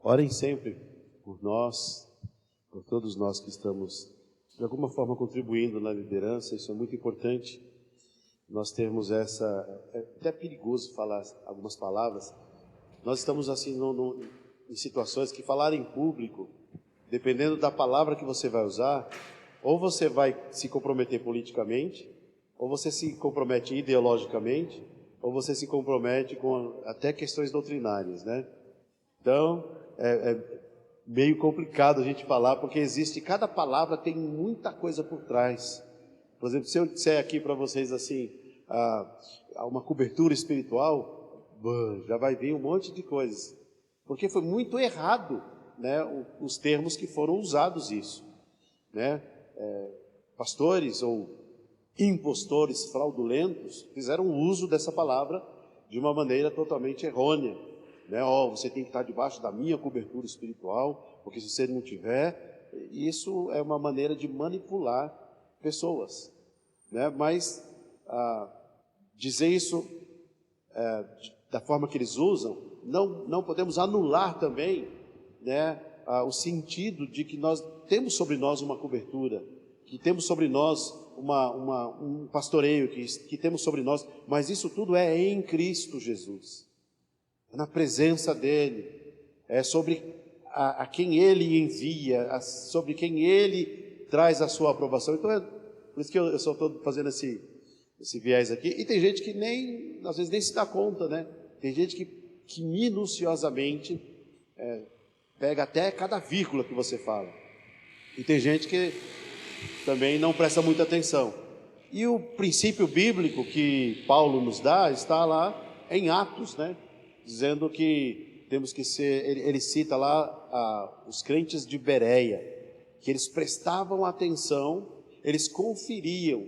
Orem sempre por nós, por todos nós que estamos, de alguma forma, contribuindo na liderança. Isso é muito importante. Nós termos essa... É até perigoso falar algumas palavras. Nós estamos, assim, em situações que falar em público, dependendo da palavra que você vai usar, ou você vai se comprometer politicamente, ou você se compromete ideologicamente, ou você se compromete com até questões doutrinárias, né? Então, é meio complicado a gente falar, porque cada palavra tem muita coisa por trás. Por exemplo, se eu disser aqui para vocês assim, uma cobertura espiritual, já vai vir um monte de coisas, porque foi muito errado, né, os termos que foram usados isso, né? Pastores ou impostores fraudulentos fizeram uso dessa palavra de uma maneira totalmente errônea, né? Você tem que estar debaixo da minha cobertura espiritual, porque se você não tiver, isso é uma maneira de manipular pessoas, né? Mas dizer isso da forma que eles usam, não podemos anular também, né, o sentido de que nós temos sobre nós uma cobertura, que temos sobre nós um pastoreio, que temos sobre nós, mas isso tudo é em Cristo Jesus, é na presença dEle, é sobre a quem Ele envia, sobre quem Ele traz a sua aprovação. Então por isso que eu só estou fazendo esse viés aqui. E tem gente que às vezes nem se dá conta, né? Tem gente que minuciosamente pega até cada vírgula que você fala, e tem gente que também não presta muita atenção. E o princípio bíblico que Paulo nos dá está lá em Atos, né? Dizendo que temos que ser, ele cita lá os crentes de Bereia, que eles prestavam atenção, eles conferiam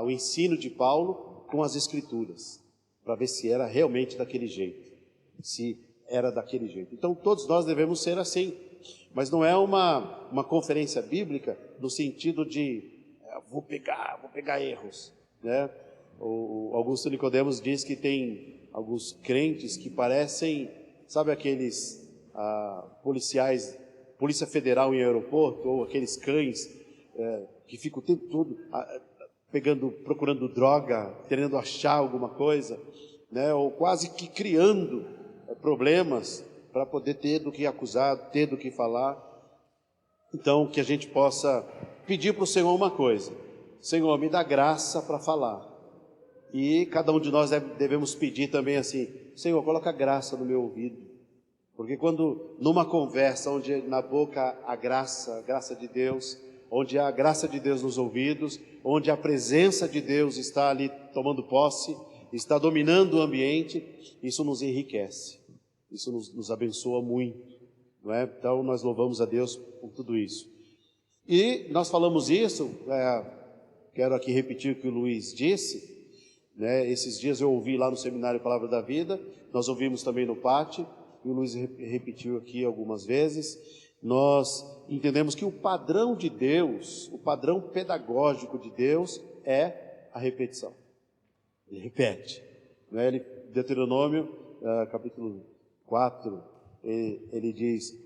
o ensino de Paulo com as Escrituras, para ver se era realmente daquele jeito, se era daquele jeito. Então todos nós devemos ser assim, mas não é uma conferência bíblica no sentido de vou pegar erros, né? O Augusto Nicodemos diz que tem alguns crentes que parecem, sabe, aqueles policiais, Polícia Federal em aeroporto, ou aqueles cães que ficam o tempo todo procurando droga, querendo achar alguma coisa, né? Ou quase que criando problemas para poder ter do que acusar, ter do que falar. Então, que a gente possa pedir para o Senhor uma coisa: Senhor, me dá graça para falar. E cada um de nós devemos pedir também assim: Senhor, coloca graça no meu ouvido, porque quando numa conversa onde na boca a graça de Deus, onde há a graça de Deus nos ouvidos, onde a presença de Deus está ali tomando posse, está dominando o ambiente, isso nos enriquece, isso nos abençoa muito, não é? Então nós louvamos a Deus por tudo isso. E nós falamos isso, quero aqui repetir o que o Luiz disse, né? Esses dias eu ouvi lá no seminário Palavra da Vida, nós ouvimos também no pátio, e o Luiz repetiu aqui algumas vezes. Nós entendemos que o padrão de Deus, o padrão pedagógico de Deus é a repetição. Ele repete, né? Deuteronômio, capítulo 4, ele diz: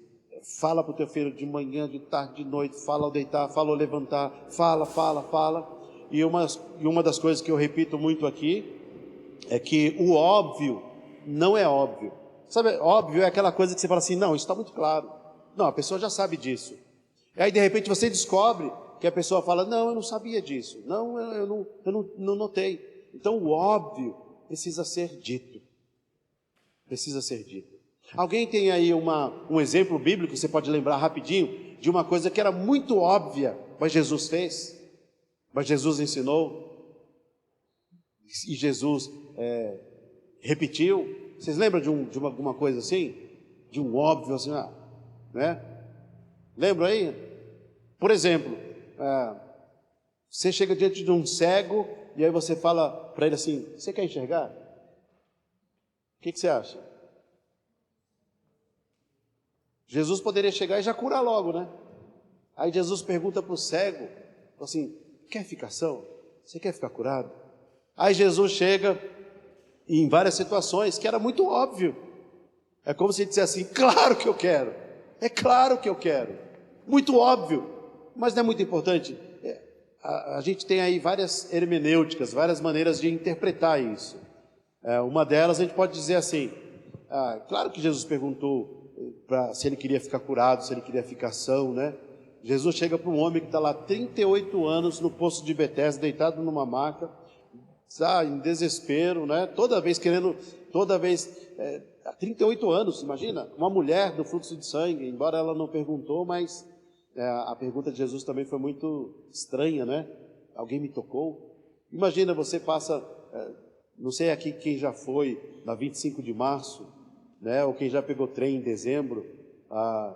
fala para o teu filho de manhã, de tarde, de noite, fala ao deitar, fala ao levantar, fala. E uma das coisas que eu repito muito aqui é que o óbvio não é óbvio. Sabe, óbvio é aquela coisa que você fala assim: não, isso está muito claro. Não, a pessoa já sabe disso. E aí de repente você descobre que a pessoa fala: não, eu não sabia disso. Não, eu não notei. Então o óbvio precisa ser dito. Precisa ser dito. Alguém tem aí um exemplo bíblico, você pode lembrar rapidinho, de uma coisa que era muito óbvia, mas Jesus fez, mas Jesus ensinou, e Jesus repetiu? Vocês lembram de alguma coisa assim? De um óbvio assim, né? Lembra aí? Por exemplo, você chega diante de um cego e aí você fala para ele assim: você quer enxergar? O que você acha? Jesus poderia chegar e já curar logo, né? Aí Jesus pergunta para o cego assim: quer ficar são? Você quer ficar curado? Aí Jesus chega em várias situações que era muito óbvio, É como se dissesse assim: claro que eu quero, é claro que eu quero, muito óbvio, mas não é muito importante. A gente tem aí várias hermenêuticas, várias maneiras de interpretar isso. Uma delas a gente pode dizer assim: claro que Jesus perguntou se ele queria ficar curado, se ele queria ficar são, né? Jesus chega para um homem que está lá 38 anos no poço de Betesda, deitado numa maca, em desespero, né? Toda vez, há 38 anos, imagina, uma mulher do fluxo de sangue, embora ela não perguntou, mas a pergunta de Jesus também foi muito estranha, né? Alguém me tocou? Imagina, você passa, não sei aqui quem já foi na 25 de março, né? Ou quem já pegou trem em dezembro,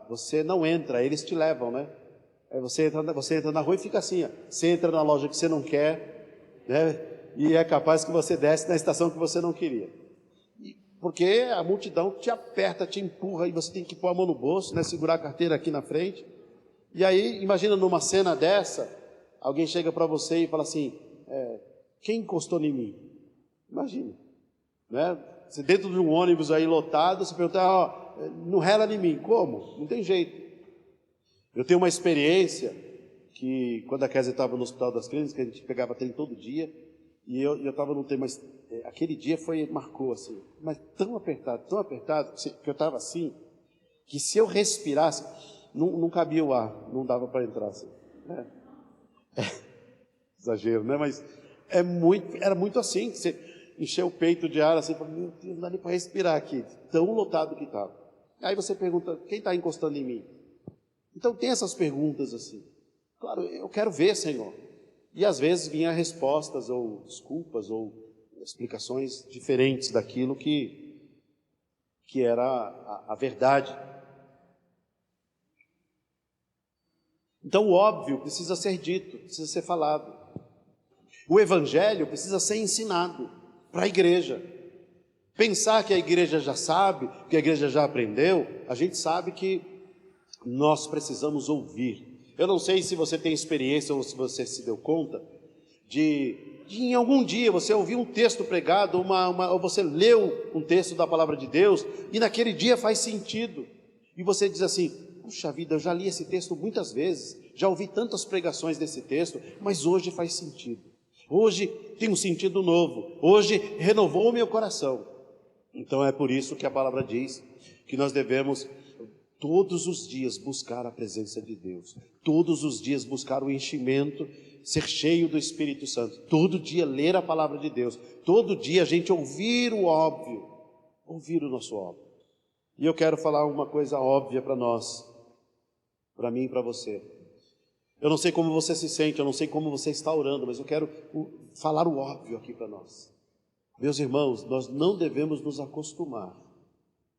você não entra, eles te levam, né? Você entra na rua e fica assim, você entra na loja que você não quer, né? E é capaz que você desce na estação que você não queria. Porque a multidão te aperta, te empurra, e você tem que pôr a mão no bolso, né? Segurar a carteira aqui na frente. E aí, imagina numa cena dessa, alguém chega para você e fala assim: quem encostou em mim? Imagina, né? Você dentro de um ônibus aí lotado, você pergunta: não rela em mim. Como? Não tem jeito. Eu tenho uma experiência que, quando a Kézia estava no Hospital das Clínicas, a gente pegava trem todo dia, e eu estava no trem, mas aquele dia marcou assim, mas tão apertado, que eu estava assim, que se eu respirasse, não cabia o ar, não dava para entrar assim. Exagero, né? Mas era muito assim, que você encheu o peito de ar assim, meu Deus, não dá nem para respirar aqui, tão lotado que estava. Aí você pergunta: quem está encostando em mim? Então tem essas perguntas assim. Claro, eu quero ver, Senhor. E às vezes vinha respostas ou desculpas ou explicações diferentes daquilo que era a verdade. Então o óbvio precisa ser dito, precisa ser falado. O evangelho precisa ser ensinado para a igreja. Pensar que a igreja já sabe, que a igreja já aprendeu, a gente sabe que nós precisamos ouvir. Eu não sei se você tem experiência ou se você se deu conta de em algum dia você ouviu um texto pregado, ou você leu um texto da palavra de Deus, e naquele dia faz sentido. E você diz assim: puxa vida, eu já li esse texto muitas vezes, já ouvi tantas pregações desse texto, mas hoje faz sentido. Hoje tem um sentido novo, hoje renovou o meu coração. Então é por isso que a palavra diz que nós devemos todos os dias buscar a presença de Deus, todos os dias buscar o enchimento, ser cheio do Espírito Santo, todo dia ler a palavra de Deus, todo dia a gente ouvir o óbvio, ouvir o nosso óbvio. E eu quero falar uma coisa óbvia para nós, para mim e para você. Eu não sei como você se sente, eu não sei como você está orando, mas eu quero falar o óbvio aqui para nós. Meus irmãos, nós não devemos nos acostumar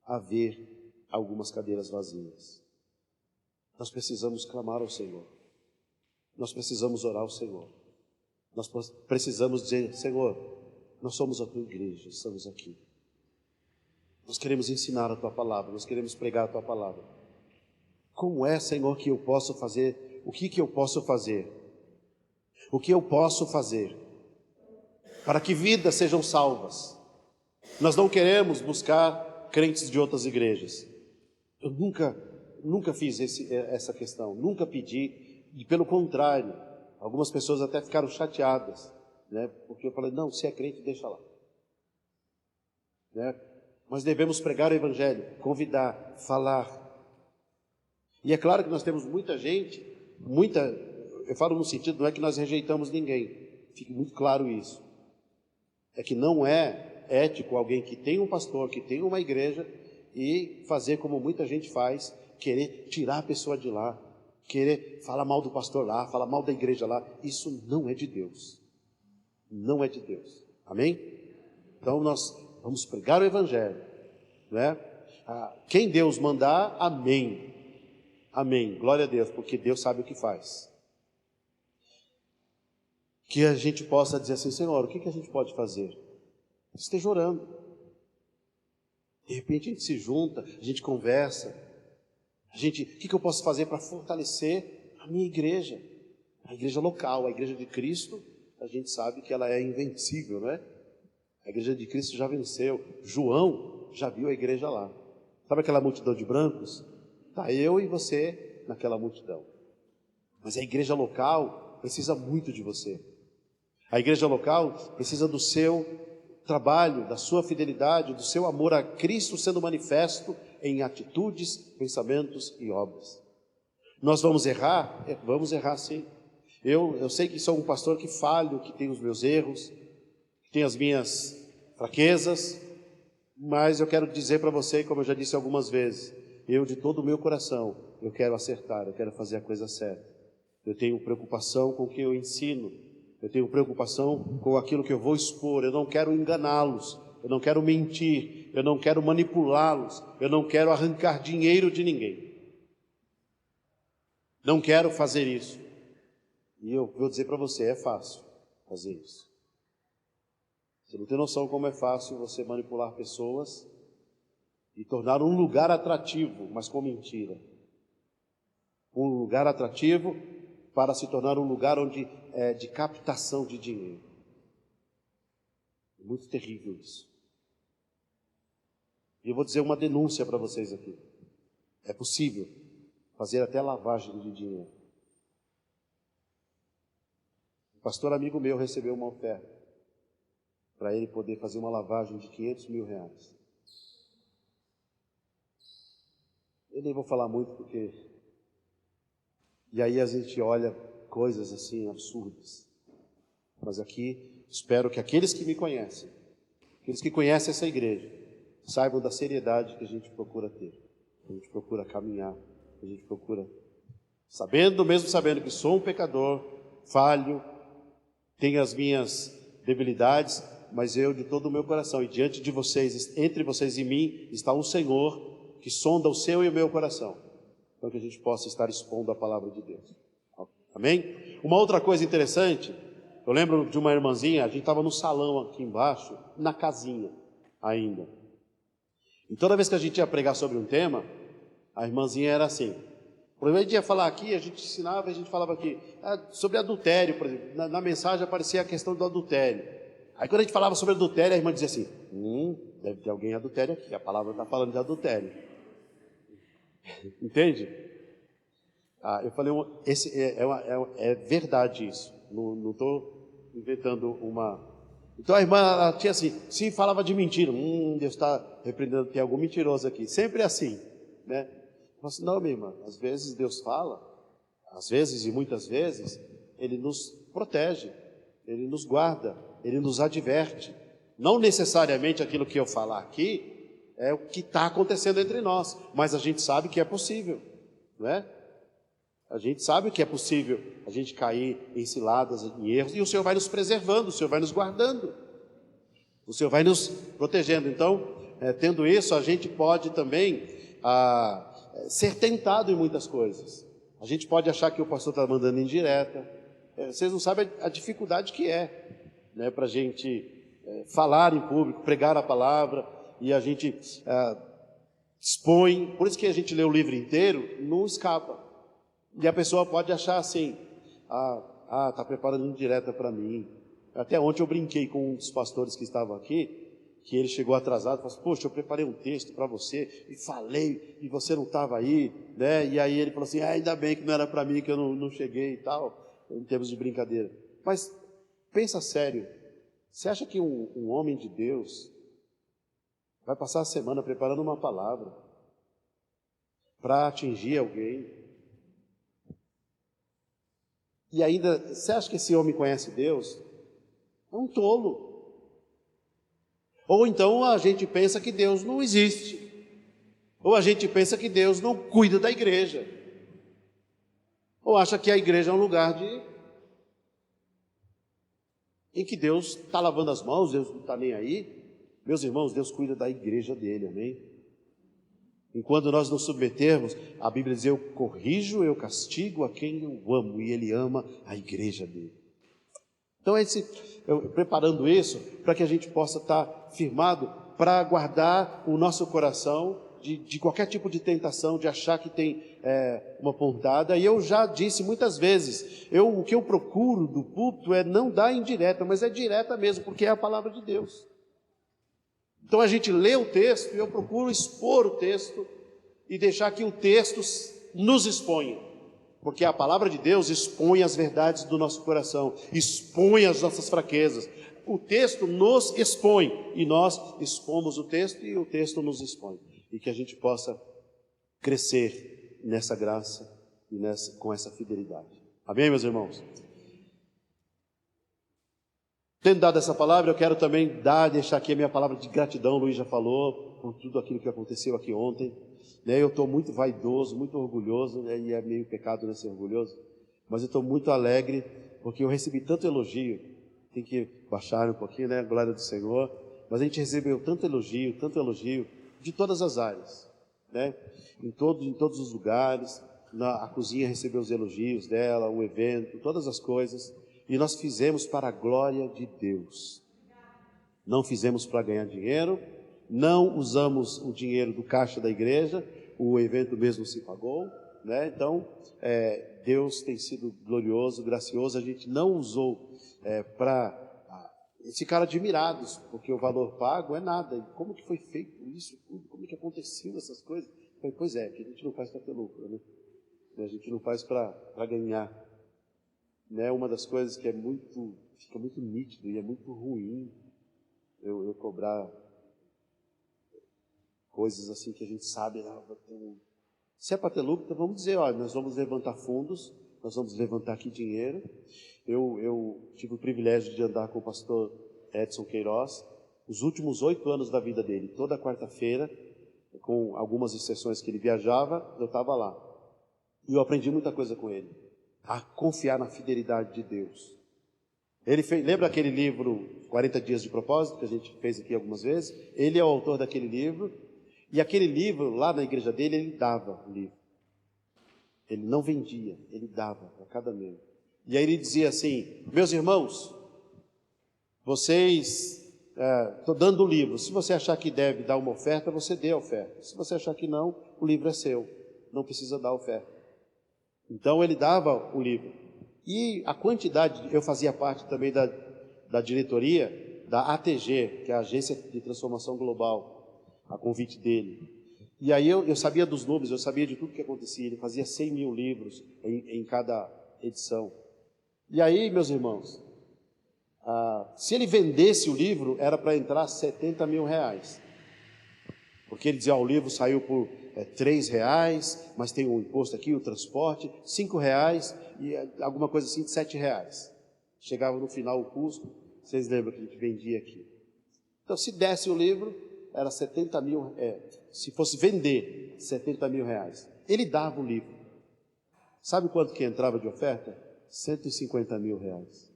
a ver algumas cadeiras vazias. Nós precisamos clamar ao Senhor. Nós precisamos orar ao Senhor. Nós precisamos dizer: Senhor, nós somos a tua igreja, estamos aqui. Nós queremos ensinar a tua palavra, nós queremos pregar a tua palavra. Como é, Senhor, que eu posso fazer? O que eu posso fazer? O que eu posso fazer para que vidas sejam salvas? Nós não queremos buscar crentes de outras igrejas. Eu nunca fiz essa questão, nunca pedi, e pelo contrário, algumas pessoas até ficaram chateadas, né? Porque eu falei: não, se é crente, deixa lá, né? Mas devemos pregar o evangelho, convidar, falar. E é claro que nós temos muita gente, eu falo no sentido, não é que nós rejeitamos ninguém, fique muito claro isso, é que não é ético alguém que tem um pastor, que tem uma igreja, e fazer como muita gente faz, querer tirar a pessoa de lá, querer falar mal do pastor lá, falar mal da igreja lá. Isso não é de Deus, não é de Deus, amém? Então nós vamos pregar o evangelho, né? Quem Deus mandar, amém, amém, glória a Deus, porque Deus sabe o que faz. Que a gente possa dizer assim: Senhor, o que a gente pode fazer? Esteja orando. De repente a gente se junta, a gente conversa, o que eu posso fazer para fortalecer a minha igreja? A igreja local, a igreja de Cristo, a gente sabe que ela é invencível, né? A igreja de Cristo já venceu, João já viu a igreja lá. Sabe aquela multidão de brancos? Está eu e você naquela multidão. Mas a igreja local precisa muito de você. A igreja local precisa do seu trabalho, da sua fidelidade, do seu amor a Cristo sendo manifesto em atitudes, pensamentos e obras. Nós vamos errar? Vamos errar sim. Eu sei que sou um pastor que falho, que tenho os meus erros, que tenho as minhas fraquezas, mas eu quero dizer para você, como eu já disse algumas vezes, eu de todo o meu coração, eu quero acertar, eu quero fazer a coisa certa. Eu tenho preocupação com o que eu ensino, eu tenho preocupação com aquilo que eu vou expor, eu não quero enganá-los, eu não quero mentir, eu não quero manipulá-los, eu não quero arrancar dinheiro de ninguém. Não quero fazer isso. E eu vou dizer para você, é fácil fazer isso. Você não tem noção como é fácil você manipular pessoas e tornar um lugar atrativo, mas com mentira. Um lugar atrativo para se tornar um lugar onde é de captação de dinheiro. É muito terrível isso. E eu vou dizer uma denúncia para vocês aqui. É possível fazer até lavagem de dinheiro. Um pastor amigo meu recebeu uma oferta para ele poder fazer uma lavagem de 500 mil reais. Eu nem vou falar muito porque... E aí a gente olha coisas assim absurdas. Mas aqui, espero que aqueles que me conhecem, aqueles que conhecem essa igreja, saibam da seriedade que a gente procura ter, que a gente procura caminhar, que a gente procura, mesmo sabendo que sou um pecador, falho, tenho as minhas debilidades, mas eu de todo o meu coração, e diante de vocês, entre vocês e mim, está um Senhor que sonda o seu e o meu coração, para que a gente possa estar expondo a palavra de Deus. Amém? Uma outra coisa interessante, eu lembro de uma irmãzinha, a gente estava no salão aqui embaixo, na casinha ainda. E toda vez que a gente ia pregar sobre um tema, a irmãzinha era assim. Por exemplo, a gente ia falar aqui, a gente ensinava, a gente falava aqui, sobre adultério, por exemplo. Na mensagem aparecia a questão do adultério. Aí quando a gente falava sobre adultério, a irmã dizia assim, deve ter alguém adultério aqui, a palavra está falando de adultério. Entende? Eu falei, é verdade isso, não estou inventando uma... Então a irmã, ela tinha assim, sim, falava de mentira, Deus está repreendendo, tem algum mentiroso aqui, sempre assim, né? Eu falei assim, não, minha irmã, às vezes Deus fala, às vezes e muitas vezes, Ele nos protege, Ele nos guarda, Ele nos adverte. Não necessariamente aquilo que eu falar aqui é o que está acontecendo entre nós, mas a gente sabe que é possível, não é? A gente sabe que é possível a gente cair em ciladas, em erros, e o Senhor vai nos preservando, o Senhor vai nos guardando, o Senhor vai nos protegendo. Então, tendo isso, a gente pode também ser tentado em muitas coisas. A gente pode achar que o pastor está mandando indireta. Vocês não sabem a dificuldade que é, né, para a gente falar em público, pregar a palavra, e a gente expõe. Por isso que a gente lê o livro inteiro, não escapa. E a pessoa pode achar assim, está preparando indireta para mim. Até ontem eu brinquei com um dos pastores que estavam aqui, que ele chegou atrasado, falou assim, poxa, eu preparei um texto para você, e falei, e você não estava aí, né? E aí ele falou assim, ainda bem que não era para mim, que eu não cheguei e tal, em termos de brincadeira. Mas, pensa sério, você acha que um homem de Deus vai passar a semana preparando uma palavra para atingir alguém? E ainda, você acha que esse homem conhece Deus? É um tolo. Ou então a gente pensa que Deus não existe. Ou a gente pensa que Deus não cuida da igreja. Ou acha que a igreja é um lugar em que Deus está lavando as mãos, Deus não está nem aí. Meus irmãos, Deus cuida da igreja dele, amém? Enquanto nós nos submetermos, a Bíblia diz, eu corrijo, eu castigo a quem eu amo, e ele ama a igreja dele. Então, preparando isso, para que a gente possa estar firmado, para guardar o nosso coração de qualquer tipo de tentação, de achar que tem uma pontada. E eu já disse muitas vezes, o que eu procuro do púlpito é não dar indireta, mas é direta mesmo, porque é a palavra de Deus. Então a gente lê o texto e eu procuro expor o texto e deixar que o texto nos exponha. Porque a palavra de Deus expõe as verdades do nosso coração, expõe as nossas fraquezas. O texto nos expõe e nós expomos o texto e o texto nos expõe. E que a gente possa crescer nessa graça e com essa fidelidade. Amém, meus irmãos? Tendo dado essa palavra, eu quero também deixar aqui a minha palavra de gratidão. O Luiz já falou por tudo aquilo que aconteceu aqui ontem. Eu estou muito vaidoso, muito orgulhoso, e é meio pecado ser orgulhoso, mas eu estou muito alegre, porque eu recebi tanto elogio. Tem que baixar um pouquinho, glória do Senhor, mas a gente recebeu tanto elogio, de todas as áreas, em todos os lugares. A cozinha recebeu os elogios dela, o evento, todas as coisas, e nós fizemos para a glória de Deus. Não fizemos para ganhar dinheiro, não usamos o dinheiro do caixa da igreja, o evento mesmo se pagou, Então, Deus tem sido glorioso, gracioso. A gente não usou para ficar admirados, porque o valor pago é nada. E como que foi feito isso tudo? Como que aconteceu essas coisas? Pois é, que a gente não faz para ter lucro, A gente não faz para ganhar. Uma das coisas que fica muito nítido e é muito ruim eu cobrar coisas assim que a gente sabe, se é para ter lucro, então vamos dizer, olha, nós vamos levantar fundos, nós vamos levantar aqui dinheiro. Eu tive o privilégio de andar com o pastor Edson Queiroz, os últimos 8 anos da vida dele, toda quarta-feira, com algumas exceções que ele viajava, eu estava lá. E eu aprendi muita coisa com ele, a confiar na fidelidade de Deus. Lembra aquele livro 40 Dias de Propósito, que a gente fez aqui algumas vezes? Ele é o autor daquele livro. E aquele livro, lá na igreja dele, ele dava o livro. Ele não vendia, ele dava para cada membro. E aí ele dizia assim: meus irmãos, vocês, estou dando o livro. Se você achar que deve dar uma oferta, você dê a oferta. Se você achar que não, o livro é seu. Não precisa dar a oferta. Então ele dava o livro. E a quantidade, eu fazia parte também da diretoria da ATG, que é a Agência de Transformação Global, a convite dele. E aí eu sabia dos números, eu sabia de tudo que acontecia. Ele fazia 100 mil livros em cada edição. E aí, meus irmãos, se ele vendesse o livro, era para entrar 70 mil reais. Porque ele dizia, o livro saiu por R$3, mas tem o imposto aqui, o transporte, R$5 e alguma coisa assim de R$7. Chegava no final o custo, vocês lembram que a gente vendia aqui. Então, se desse o livro, era 70 mil, se fosse vender, 70 mil reais. Ele dava o livro. Sabe quanto que entrava de oferta? 150 mil reais.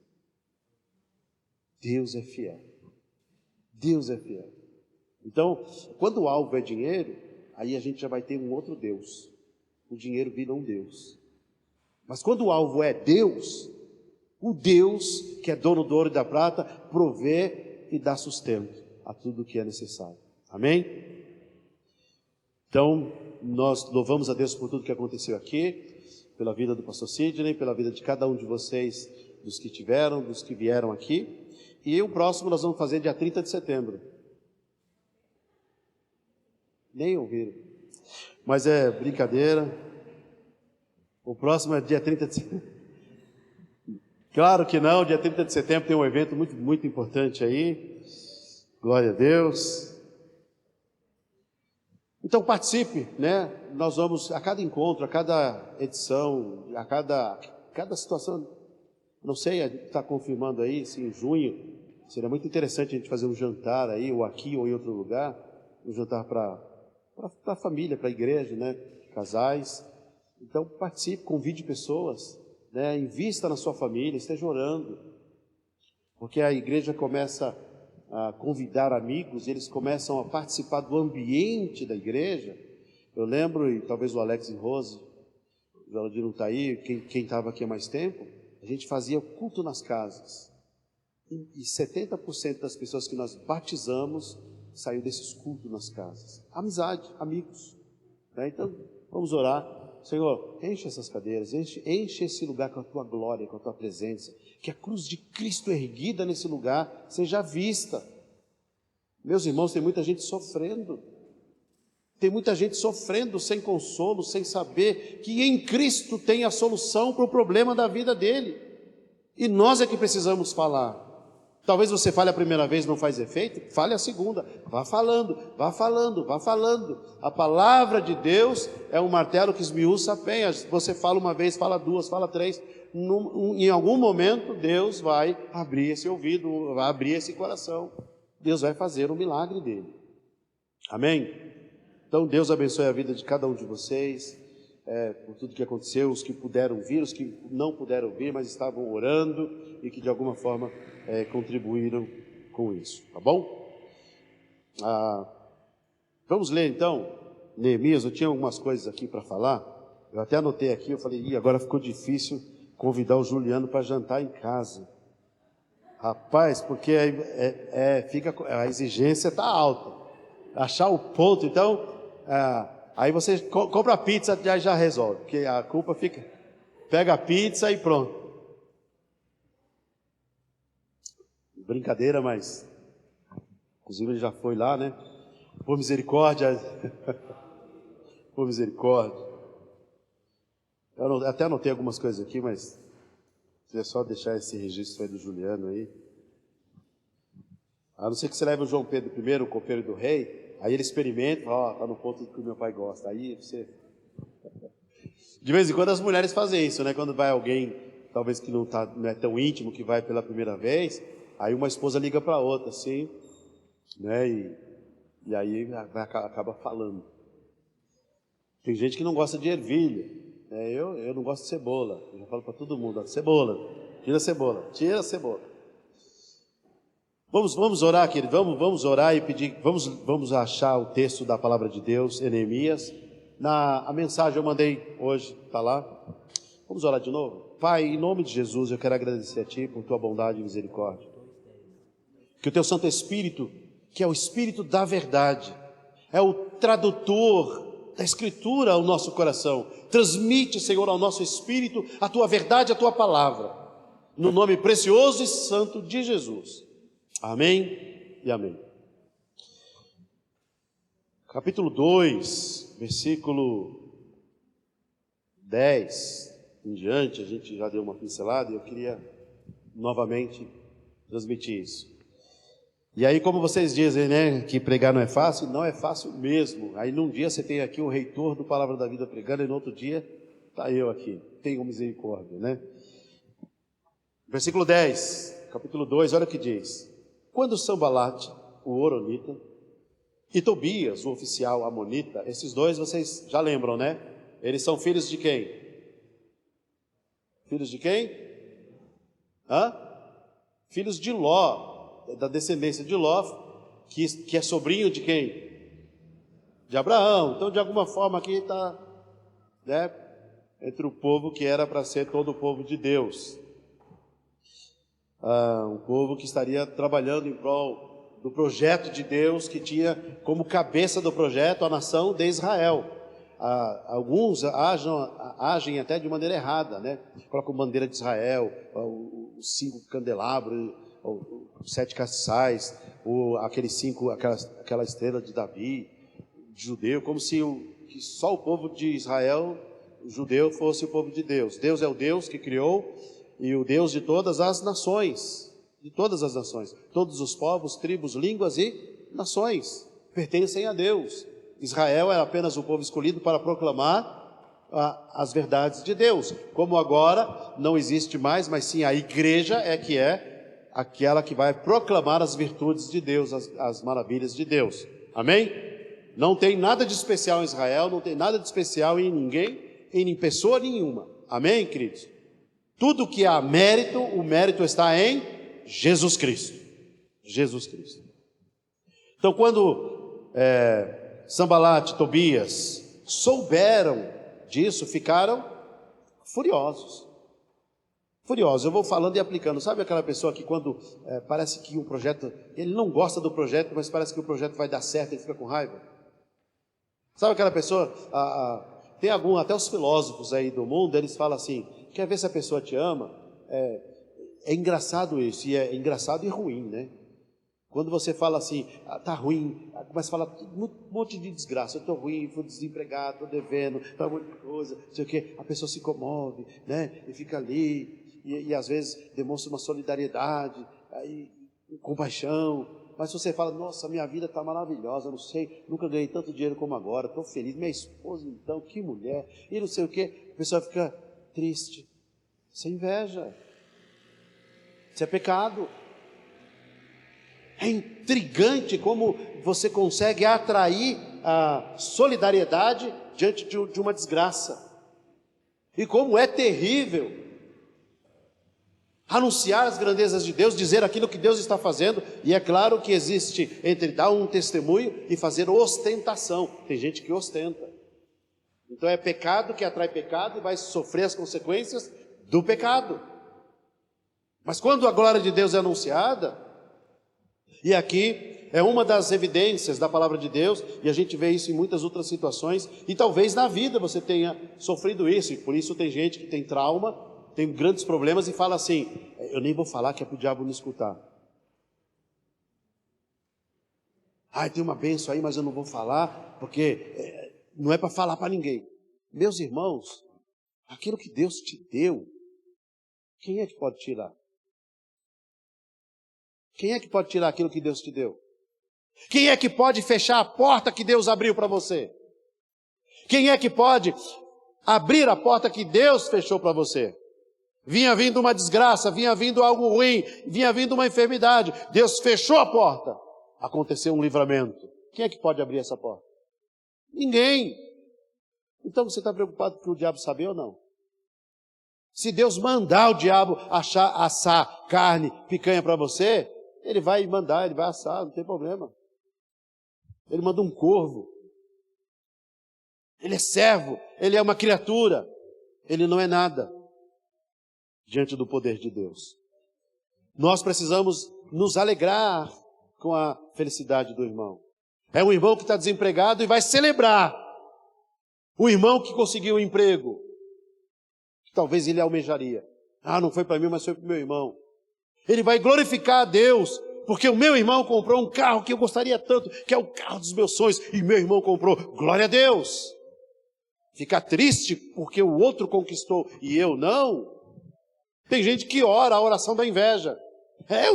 Deus é fiel. Deus é fiel. Então, quando o alvo é dinheiro, aí a gente já vai ter um outro Deus. O dinheiro vira um Deus. Mas quando o alvo é Deus, o Deus que é dono do ouro e da prata, provê e dá sustento a tudo o que é necessário. Amém? Então, nós louvamos a Deus por tudo que aconteceu aqui, pela vida do pastor Sidney, pela vida de cada um de vocês, dos que tiveram, dos que vieram aqui. E o próximo nós vamos fazer dia 30 de setembro. Nem ouviram. Mas é brincadeira. O próximo é dia 30 de setembro. Claro que não, dia 30 de setembro tem um evento muito, muito importante aí. Glória a Deus. Então participe, Nós vamos, a cada encontro, a cada edição, a cada situação, não sei, a gente está confirmando aí, se em junho, seria muito interessante a gente fazer um jantar aí, ou aqui, ou em outro lugar, um jantar para a família, para a igreja, casais. Então participe, convide pessoas, invista na sua família, esteja orando, porque a igreja começa a convidar amigos, eles começam a participar do ambiente da igreja. Eu lembro, e talvez o Alex e Rose, o Geraldinho não está aí, quem estava aqui há mais tempo, a gente fazia culto nas casas, e 70% das pessoas que nós batizamos saiu desses cultos nas casas. Amizade, amigos, Então vamos orar. Senhor, enche essas cadeiras, enche esse lugar com a tua glória, com a tua presença, que a cruz de Cristo erguida nesse lugar seja vista, Meus irmãos, tem muita gente sofrendo. Tem muita gente sofrendo sem consolo, sem saber que em Cristo tem a solução para o problema da vida dele. E nós é que precisamos falar. Talvez você fale a primeira vez, não faz efeito, fale a segunda, vá falando, vá falando, vá falando. A palavra de Deus é um martelo que esmiuça a penha. Você fala uma vez, fala duas, fala três. Em algum momento Deus vai abrir esse ouvido, vai abrir esse coração. Deus vai fazer o milagre dele. Amém? Então Deus abençoe a vida de cada um de vocês, por tudo que aconteceu, os que puderam vir, os que não puderam vir, mas estavam orando e que de alguma forma contribuíram com isso, tá bom? Vamos ler então, Neemias. Eu tinha algumas coisas aqui para falar, eu até anotei aqui, eu falei, agora ficou difícil convidar o Juliano para jantar em casa. Rapaz, porque a exigência está alta, achar o ponto, então... aí você compra a pizza, já resolve, porque a culpa fica, pega a pizza e pronto. Brincadeira, mas inclusive ele já foi lá, né? Por misericórdia. Por misericórdia. Eu até anotei algumas coisas aqui, mas queria só deixar esse registro aí do Juliano aí. A não ser que você leve o João Pedro I, o copeiro do rei, aí ele experimenta, está no ponto que o meu pai gosta. Aí você... De vez em quando as mulheres fazem isso, né? Quando vai alguém, talvez que não é tão íntimo, que vai pela primeira vez, aí uma esposa liga para a outra, assim, né? E aí acaba falando. Tem gente que não gosta de ervilha, né? Eu não gosto de cebola. Eu já falo para todo mundo, cebola, tira a cebola, tira a cebola. Vamos orar, querido, vamos orar e pedir, vamos achar o texto da palavra de Deus, Neemias. A mensagem eu mandei hoje, está lá. Vamos orar de novo? Pai, em nome de Jesus, eu quero agradecer a Ti por Tua bondade e misericórdia. Que o Teu Santo Espírito, que é o Espírito da verdade, é o tradutor da Escritura ao nosso coração, transmite, Senhor, ao nosso espírito a Tua verdade, a Tua palavra, no nome precioso e santo de Jesus. Amém e amém. Capítulo 2, versículo 10 em diante, a gente já deu uma pincelada e eu queria novamente transmitir isso. E aí, como vocês dizem, né, que pregar não é fácil mesmo. Aí num dia você tem aqui o reitor do Palavra da Vida pregando e no outro dia está eu aqui. Tenham misericórdia, né? Versículo 10, capítulo 2, olha o que diz. Quando Sanbalate, o horonita, e Tobias, o oficial amonita, esses dois vocês já lembram, né? Eles são filhos de quem? Filhos de quem? Filhos de Ló, da descendência de Ló, que é sobrinho de quem? De Abraão. Então, de alguma forma aqui está, né, entre o povo que era para ser todo o povo de Deus. Um povo que estaria trabalhando em prol do projeto de Deus, que tinha como cabeça do projeto a nação de Israel. Alguns agem até de maneira errada, né? Colocam bandeira de Israel, os 5 candelabros, os 7 castiçais, aquela estrela de Davi, de judeu, como se que só o povo de Israel, o judeu, fosse o povo de Deus. Deus é o Deus que criou e o Deus de todas as nações, todos os povos, tribos, línguas e nações pertencem a Deus. Israel é apenas o povo escolhido para proclamar as verdades de Deus, como agora não existe mais, mas sim a igreja é aquela que vai proclamar as virtudes de Deus, as maravilhas de Deus, amém? Não tem nada de especial em Israel, não tem nada de especial em ninguém, em pessoa nenhuma, amém, queridos? Tudo que há mérito, o mérito está em Jesus Cristo. Jesus Cristo. Então, quando Sanbalate e Tobias souberam disso, ficaram furiosos. Eu vou falando e aplicando. Sabe aquela pessoa que quando parece que um projeto, ele não gosta do projeto, mas parece que o projeto vai dar certo, ele fica com raiva? Sabe aquela pessoa, tem até os filósofos aí do mundo, eles falam assim, quer ver se a pessoa te ama? É engraçado isso, e é engraçado e ruim, né? Quando você fala assim, tá ruim, começa a falar um monte de desgraça, eu estou ruim, estou desempregado, estou devendo, tá um monte de coisa, não sei o quê, a pessoa se comove, né? E fica ali, e às vezes demonstra uma solidariedade, aí, compaixão. Mas se você fala, nossa, minha vida está maravilhosa, não sei, nunca ganhei tanto dinheiro como agora, estou feliz, minha esposa então, que mulher, e não sei o quê, a pessoa fica triste. Isso é inveja, isso é pecado. É intrigante como você consegue atrair a solidariedade diante de uma desgraça. E como é terrível anunciar as grandezas de Deus, dizer aquilo que Deus está fazendo. E é claro que existe entre dar um testemunho e fazer ostentação. Tem gente que ostenta. Então é pecado que atrai pecado e vai sofrer as consequências do pecado. Mas quando a glória de Deus é anunciada, e aqui é uma das evidências da palavra de Deus, e a gente vê isso em muitas outras situações, e talvez na vida você tenha sofrido isso, e por isso tem gente que tem trauma, tem grandes problemas e fala assim, eu nem vou falar que é para o diabo não escutar. Tem uma bênção aí, mas eu não vou falar, porque não é para falar para ninguém. Meus irmãos, aquilo que Deus te deu, quem é que pode tirar? Quem é que pode tirar aquilo que Deus te deu? Quem é que pode fechar a porta que Deus abriu para você? Quem é que pode abrir a porta que Deus fechou para você? Vinha vindo uma desgraça, vinha vindo algo ruim, vinha vindo uma enfermidade. Deus fechou a porta. Aconteceu um livramento. Quem é que pode abrir essa porta? Ninguém. Então você está preocupado com o diabo saber ou não? Se Deus mandar o diabo assar carne, picanha para você, ele vai mandar, ele vai assar, não tem problema. Ele manda um corvo. Ele é servo, ele é uma criatura. Ele não é nada diante do poder de Deus. Nós precisamos nos alegrar com a felicidade do irmão. É um irmão que está desempregado e vai celebrar o irmão que conseguiu um emprego. Talvez ele almejaria. Não foi para mim, mas foi para o meu irmão. Ele vai glorificar a Deus, porque o meu irmão comprou um carro que eu gostaria tanto, que é o carro dos meus sonhos, e meu irmão comprou. Glória a Deus. Ficar triste porque o outro conquistou e eu não. Tem gente que ora a oração da inveja.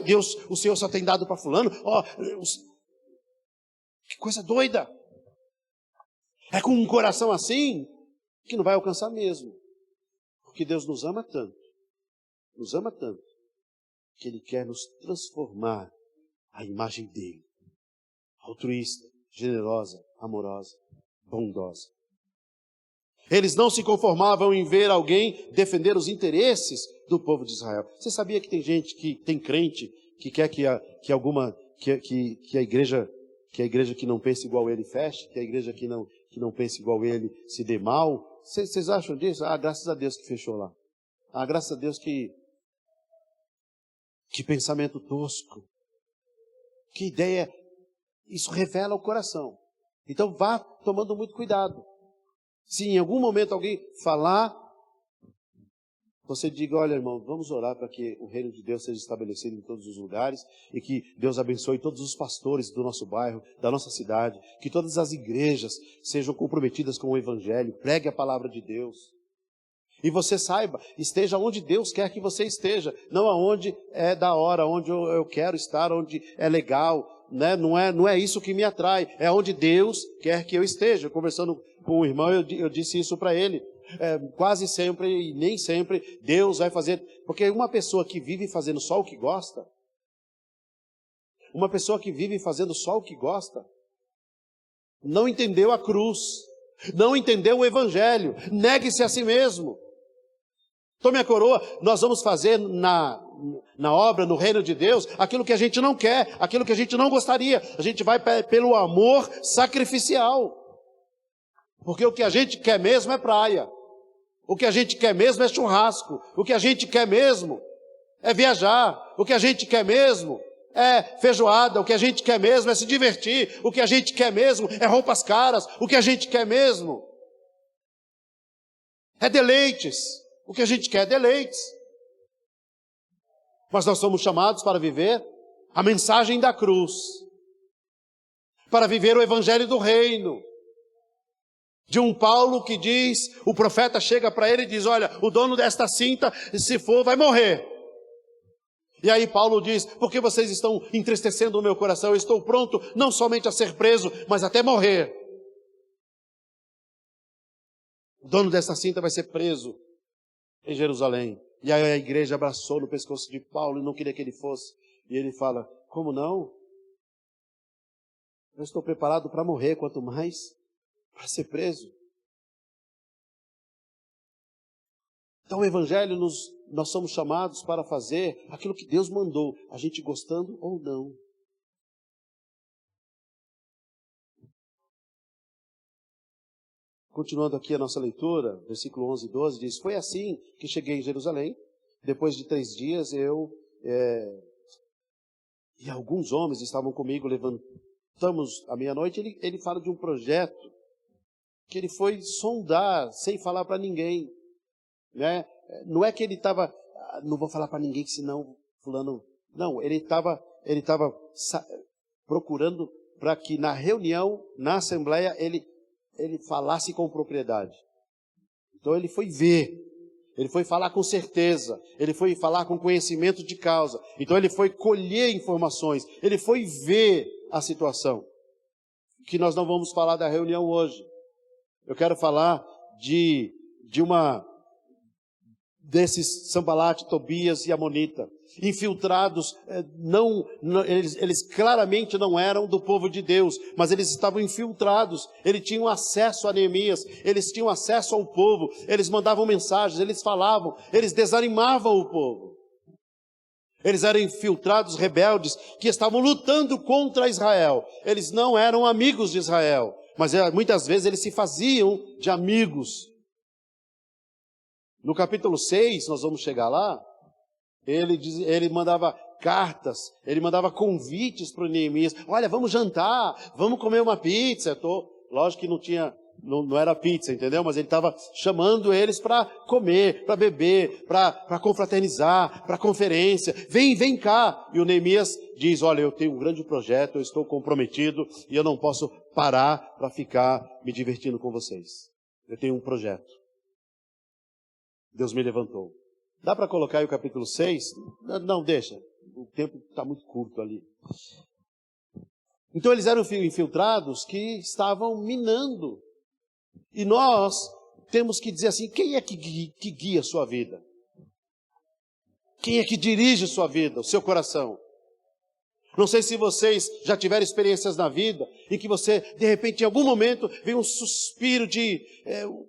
Deus, o Senhor só tem dado para fulano. Que coisa doida. É com um coração assim que não vai alcançar mesmo. Porque Deus nos ama tanto, que Ele quer nos transformar à imagem dEle. Altruísta, generosa, amorosa, bondosa. Eles não se conformavam em ver alguém defender os interesses do povo de Israel. Você sabia que tem gente, que tem crente, que quer que a igreja que não pensa igual ele feche, que a igreja que não pensa igual ele se dê mal? Vocês acham disso? Graças a Deus que fechou lá. Graças a Deus que pensamento tosco. Que ideia. Isso revela o coração. Então vá tomando muito cuidado. Se em algum momento alguém falar, você diga, olha irmão, vamos orar para que o reino de Deus seja estabelecido em todos os lugares e que Deus abençoe todos os pastores do nosso bairro, da nossa cidade, que todas as igrejas sejam comprometidas com o Evangelho, pregue a palavra de Deus. E você saiba, esteja onde Deus quer que você esteja, não aonde é da hora, onde eu quero estar, onde é legal, né? Não é isso que me atrai, é onde Deus quer que eu esteja. Conversando com o irmão, eu disse isso para ele. Quase sempre e nem sempre Deus vai fazer, porque uma pessoa que vive fazendo só o que gosta, não entendeu a cruz, não entendeu o Evangelho. Negue-se a si mesmo, tome a coroa. Nós vamos fazer na obra, no reino de Deus, aquilo que a gente não quer, aquilo que a gente não gostaria. A gente vai pelo amor sacrificial, porque o que a gente quer mesmo é praia. O que a gente quer mesmo é churrasco. O que a gente quer mesmo é viajar. O que a gente quer mesmo é feijoada. O que a gente quer mesmo é se divertir. O que a gente quer mesmo é roupas caras. O que a gente quer mesmo é deleites. O que a gente quer é deleites. Mas nós somos chamados para viver a mensagem da cruz, para viver o evangelho do reino. De um Paulo que diz, o profeta chega para ele e diz, olha, o dono desta cinta, se for, vai morrer. E aí Paulo diz, por que vocês estão entristecendo o meu coração? Eu estou pronto não somente a ser preso, mas até morrer. O dono desta cinta vai ser preso em Jerusalém. E aí a igreja abraçou no pescoço de Paulo e não queria que ele fosse. E ele fala, como não? Eu estou preparado para morrer, quanto mais para ser preso. Então o evangelho, nós somos chamados para fazer aquilo que Deus mandou, a gente gostando ou não. Continuando aqui a nossa leitura, versículo 11 e 12, diz, foi assim que cheguei em Jerusalém, depois de 3 dias e alguns homens estavam comigo, levantamos à meia-noite. Ele fala de um projeto que ele foi sondar, sem falar para ninguém, né? Não é que ele estava, não vou falar para ninguém, que senão fulano... Não, ele estava procurando para que na reunião, na assembleia, ele falasse com propriedade. Então ele foi ver, ele foi falar com certeza, ele foi falar com conhecimento de causa. Então ele foi colher informações, ele foi ver a situação. Que nós não vamos falar da reunião hoje. Eu quero falar desses Sambalate, Tobias e Amonita, infiltrados, eles claramente não eram do povo de Deus, mas eles estavam infiltrados, eles tinham acesso a Neemias, eles tinham acesso ao povo, eles mandavam mensagens, eles falavam, eles desanimavam o povo. Eles eram infiltrados, rebeldes, que estavam lutando contra Israel. Eles não eram amigos de Israel, mas muitas vezes eles se faziam de amigos. No capítulo 6, nós vamos chegar lá, ele mandava cartas, ele mandava convites para o Neemias. Olha, vamos jantar, vamos comer uma pizza. Lógico que não era pizza, entendeu? Mas ele estava chamando eles para comer, para beber, para confraternizar, para conferência. Vem cá. E o Neemias diz, olha, eu tenho um grande projeto, eu estou comprometido e eu não posso parar para ficar me divertindo com vocês. Eu tenho um projeto. Deus me levantou. Dá para colocar aí o capítulo 6? Não, deixa. O tempo está muito curto ali. Então eles eram infiltrados que estavam minando. E nós temos que dizer assim, quem é que guia a sua vida? Quem é que dirige a sua vida, o seu coração? Não sei se vocês já tiveram experiências na vida em que você, de repente, em algum momento, vem um suspiro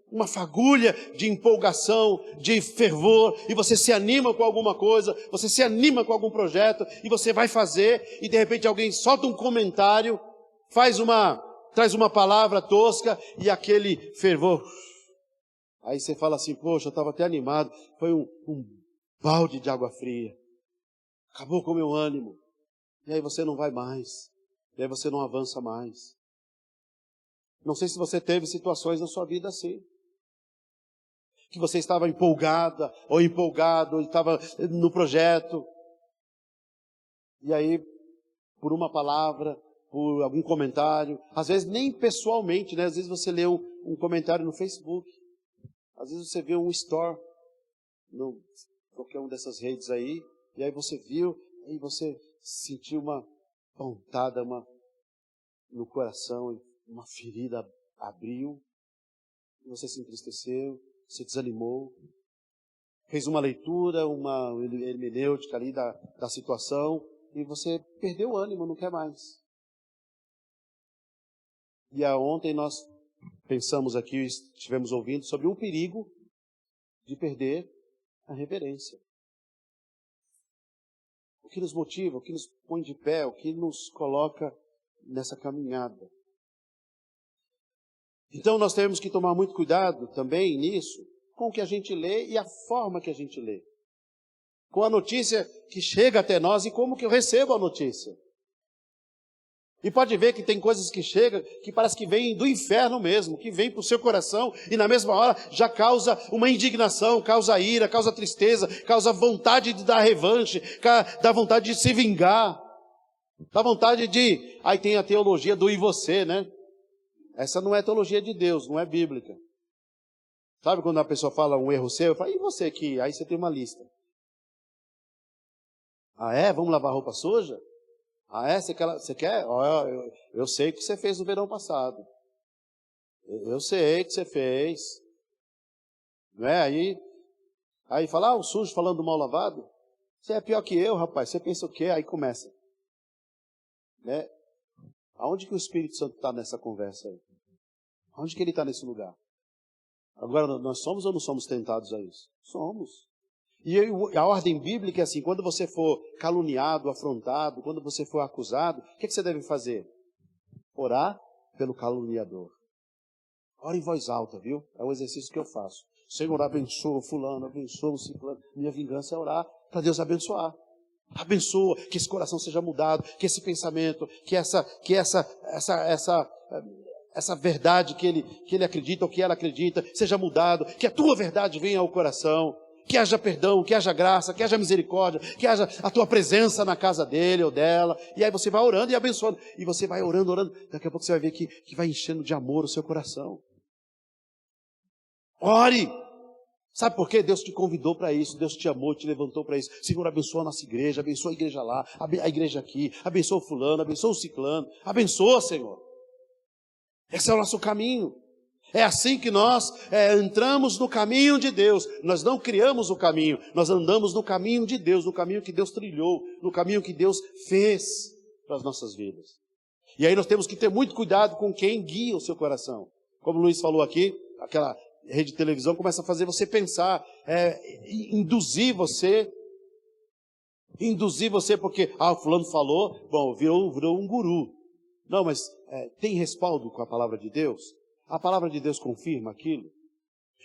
uma fagulha de empolgação, de fervor, e você se anima com alguma coisa, você se anima com algum projeto, e você vai fazer, e de repente alguém solta um comentário, traz uma palavra tosca, e aquele fervor. Aí você fala assim, poxa, eu estava até animado, foi um balde de água fria, acabou com o meu ânimo. E aí você não vai mais. E aí você não avança mais. Não sei se você teve situações na sua vida assim. Que você estava empolgada, ou empolgado, ou estava no projeto. E aí, por uma palavra, por algum comentário, às vezes nem pessoalmente, né? Às vezes você lê um comentário no Facebook. Às vezes você vê um story, qualquer uma dessas redes aí, e aí você viu, e você sentiu uma pontada no coração, uma ferida abriu, você se entristeceu, se desanimou, fez uma leitura, uma hermenêutica ali da situação, e você perdeu o ânimo, não quer mais. E ontem nós pensamos aqui, estivemos ouvindo sobre um perigo de perder a reverência. O que nos motiva, o que nos põe de pé, o que nos coloca nessa caminhada. Então nós temos que tomar muito cuidado também nisso, com o que a gente lê e a forma que a gente lê. Com a notícia que chega até nós e como que eu recebo a notícia. E pode ver que tem coisas que chegam que parece que vêm do inferno mesmo, que vêm para o seu coração e na mesma hora já causa uma indignação, causa ira, causa tristeza, causa vontade de dar revanche, dá vontade de se vingar. Dá vontade de... Aí tem a teologia do e você, né? Essa não é teologia de Deus, não é bíblica. Sabe quando a pessoa fala um erro seu, eu falo, e você aqui? Aí você tem uma lista. Ah, é? Vamos lavar roupa suja? Ah, é? Você quer? Ó, eu sei o que você fez no verão passado. Eu sei o que você fez. Não é? Aí fala, o sujo falando do mal lavado. Você é pior que eu, rapaz. Você pensa o quê? Aí começa. Né? Aonde que o Espírito Santo está nessa conversa aí? Aonde que ele está nesse lugar? Agora, nós somos ou não somos tentados a isso? Somos. E a ordem bíblica é assim, quando você for caluniado, afrontado, quando você for acusado, o que você deve fazer? Orar pelo caluniador. Ora em voz alta, viu? É um exercício que eu faço. Senhor, abençoa fulano, abençoa o ciclano. Minha vingança é orar para Deus abençoar. Abençoa, que esse coração seja mudado, que esse pensamento, que essa verdade que ele acredita ou que ela acredita seja mudado, que a tua verdade venha ao coração, que haja perdão, que haja graça, que haja misericórdia, que haja a tua presença na casa dele ou dela. E aí você vai orando e abençoando. E você vai orando. Daqui a pouco você vai ver que vai enchendo de amor o seu coração. Ore! Sabe por quê? Deus te convidou para isso, Deus te amou, te levantou para isso. Senhor, abençoa a nossa igreja, abençoa a igreja lá, a igreja aqui, abençoa o fulano, abençoa o ciclano, abençoa, Senhor. Esse é o nosso caminho. É assim que nós entramos no caminho de Deus. Nós não criamos o caminho, nós andamos no caminho de Deus, no caminho que Deus trilhou, no caminho que Deus fez para as nossas vidas. E aí nós temos que ter muito cuidado com quem guia o seu coração. Como o Luiz falou aqui, aquela rede de televisão começa a fazer você pensar, induzir você porque, o fulano falou, bom, virou um guru. Não, mas tem respaldo com a palavra de Deus? A palavra de Deus confirma aquilo?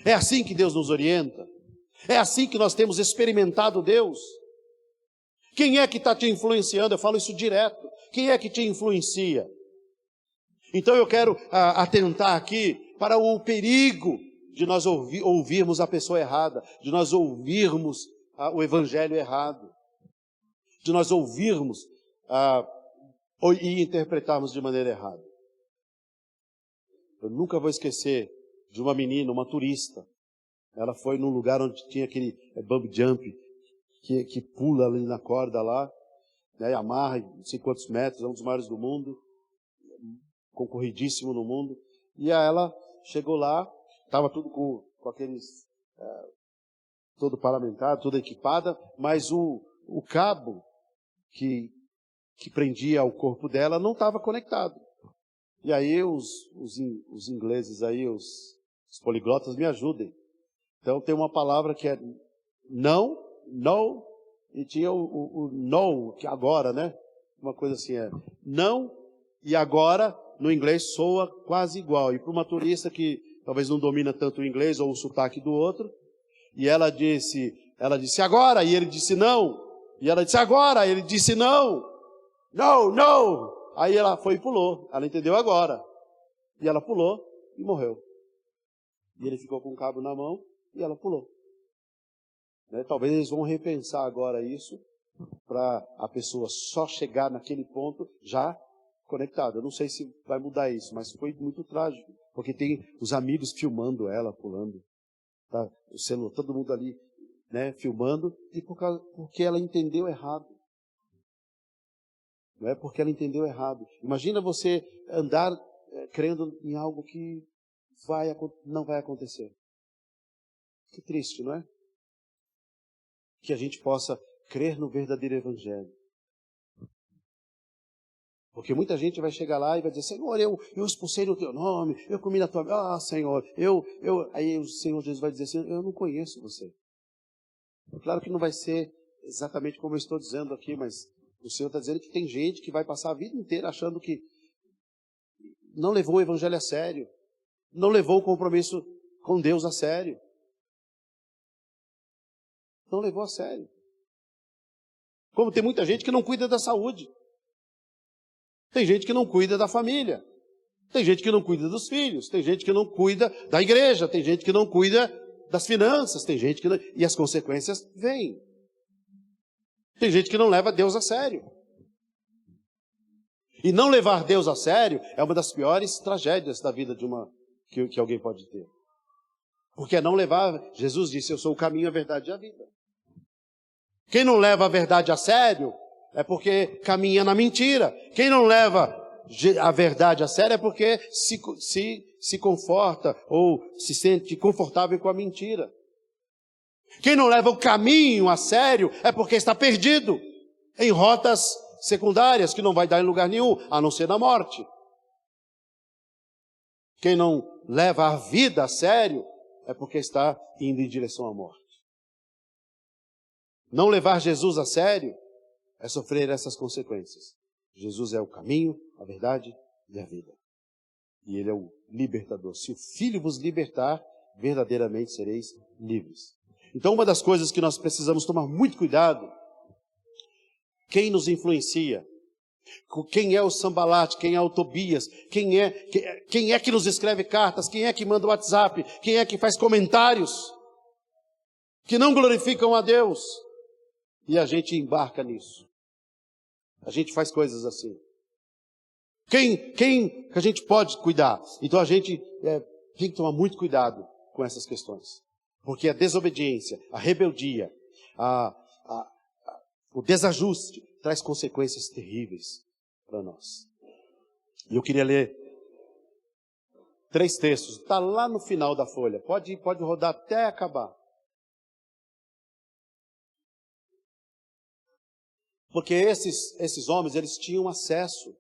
É assim que Deus nos orienta? É assim que nós temos experimentado Deus? Quem é que está te influenciando? Eu falo isso direto. Quem é que te influencia? Então eu quero atentar aqui para o perigo de nós ouvirmos a pessoa errada, de nós ouvirmos o evangelho errado, de nós ouvirmos e interpretarmos de maneira errada. Eu nunca vou esquecer de uma menina, uma turista. Ela foi num lugar onde tinha aquele bump jump, que pula ali na corda lá, né, amarra não sei quantos metros, é um dos maiores do mundo, concorridíssimo no mundo. E aí ela chegou lá, estava tudo com aqueles, todo paramentado, toda equipada, mas o cabo que prendia o corpo dela não estava conectado. E aí os ingleses aí, os poliglotas me ajudem. Então tem uma palavra que é não, no, e tinha o no, que agora, né? Uma coisa assim não e agora, no inglês soa quase igual. E para uma turista que talvez não domina tanto o inglês ou o sotaque do outro, e ela disse agora, e ele disse não. E ela disse agora, e ele disse não. No. Aí ela foi e pulou. Ela entendeu agora. E ela pulou e morreu. E ele ficou com o cabo na mão e ela pulou. Né? Talvez eles vão repensar agora isso para a pessoa só chegar naquele ponto já conectada. Eu não sei se vai mudar isso, mas foi muito trágico. Porque tem os amigos filmando ela pulando. Tá? O celular, todo mundo ali, né, filmando. E porque ela entendeu errado. Não é porque ela entendeu errado. Imagina você andar crendo em algo que não vai acontecer. Que triste, não é? Que a gente possa crer no verdadeiro evangelho. Porque muita gente vai chegar lá e vai dizer, Senhor, eu expulsei no teu nome, eu comi na tua... Senhor, Aí o Senhor Jesus vai dizer assim, eu não conheço você. Claro que não vai ser exatamente como eu estou dizendo aqui, mas o Senhor está dizendo que tem gente que vai passar a vida inteira achando que não levou o evangelho a sério, não levou o compromisso com Deus a sério. Não levou a sério. Como tem muita gente que não cuida da saúde. Tem gente que não cuida da família. Tem gente que não cuida dos filhos. Tem gente que não cuida da igreja. Tem gente que não cuida das finanças. Tem gente que não... E as consequências vêm. Tem gente que não leva Deus a sério. E não levar Deus a sério é uma das piores tragédias da vida que alguém pode ter. Porque não levar, Jesus disse, eu sou o caminho, a verdade e a vida. Quem não leva a verdade a sério é porque caminha na mentira. Quem não leva a verdade a sério é porque se conforta ou se sente confortável com a mentira. Quem não leva o caminho a sério é porque está perdido em rotas secundárias que não vai dar em lugar nenhum, a não ser na morte. Quem não leva a vida a sério é porque está indo em direção à morte. Não levar Jesus a sério é sofrer essas consequências. Jesus é o caminho, a verdade e a vida. E Ele é o libertador. Se o Filho vos libertar, verdadeiramente sereis livres. Então, uma das coisas que nós precisamos tomar muito cuidado, quem nos influencia, quem é o Sambalate, quem é o Tobias, quem é que nos escreve cartas, quem é que manda o WhatsApp, quem é que faz comentários que não glorificam a Deus. E a gente embarca nisso. A gente faz coisas assim. Quem que a gente pode cuidar? Então a gente tem que tomar muito cuidado com essas questões. Porque a desobediência, a rebeldia, o desajuste traz consequências terríveis para nós. E eu queria ler 3 textos. Está lá no final da folha. Pode rodar até acabar. Porque esses homens, eles tinham acesso.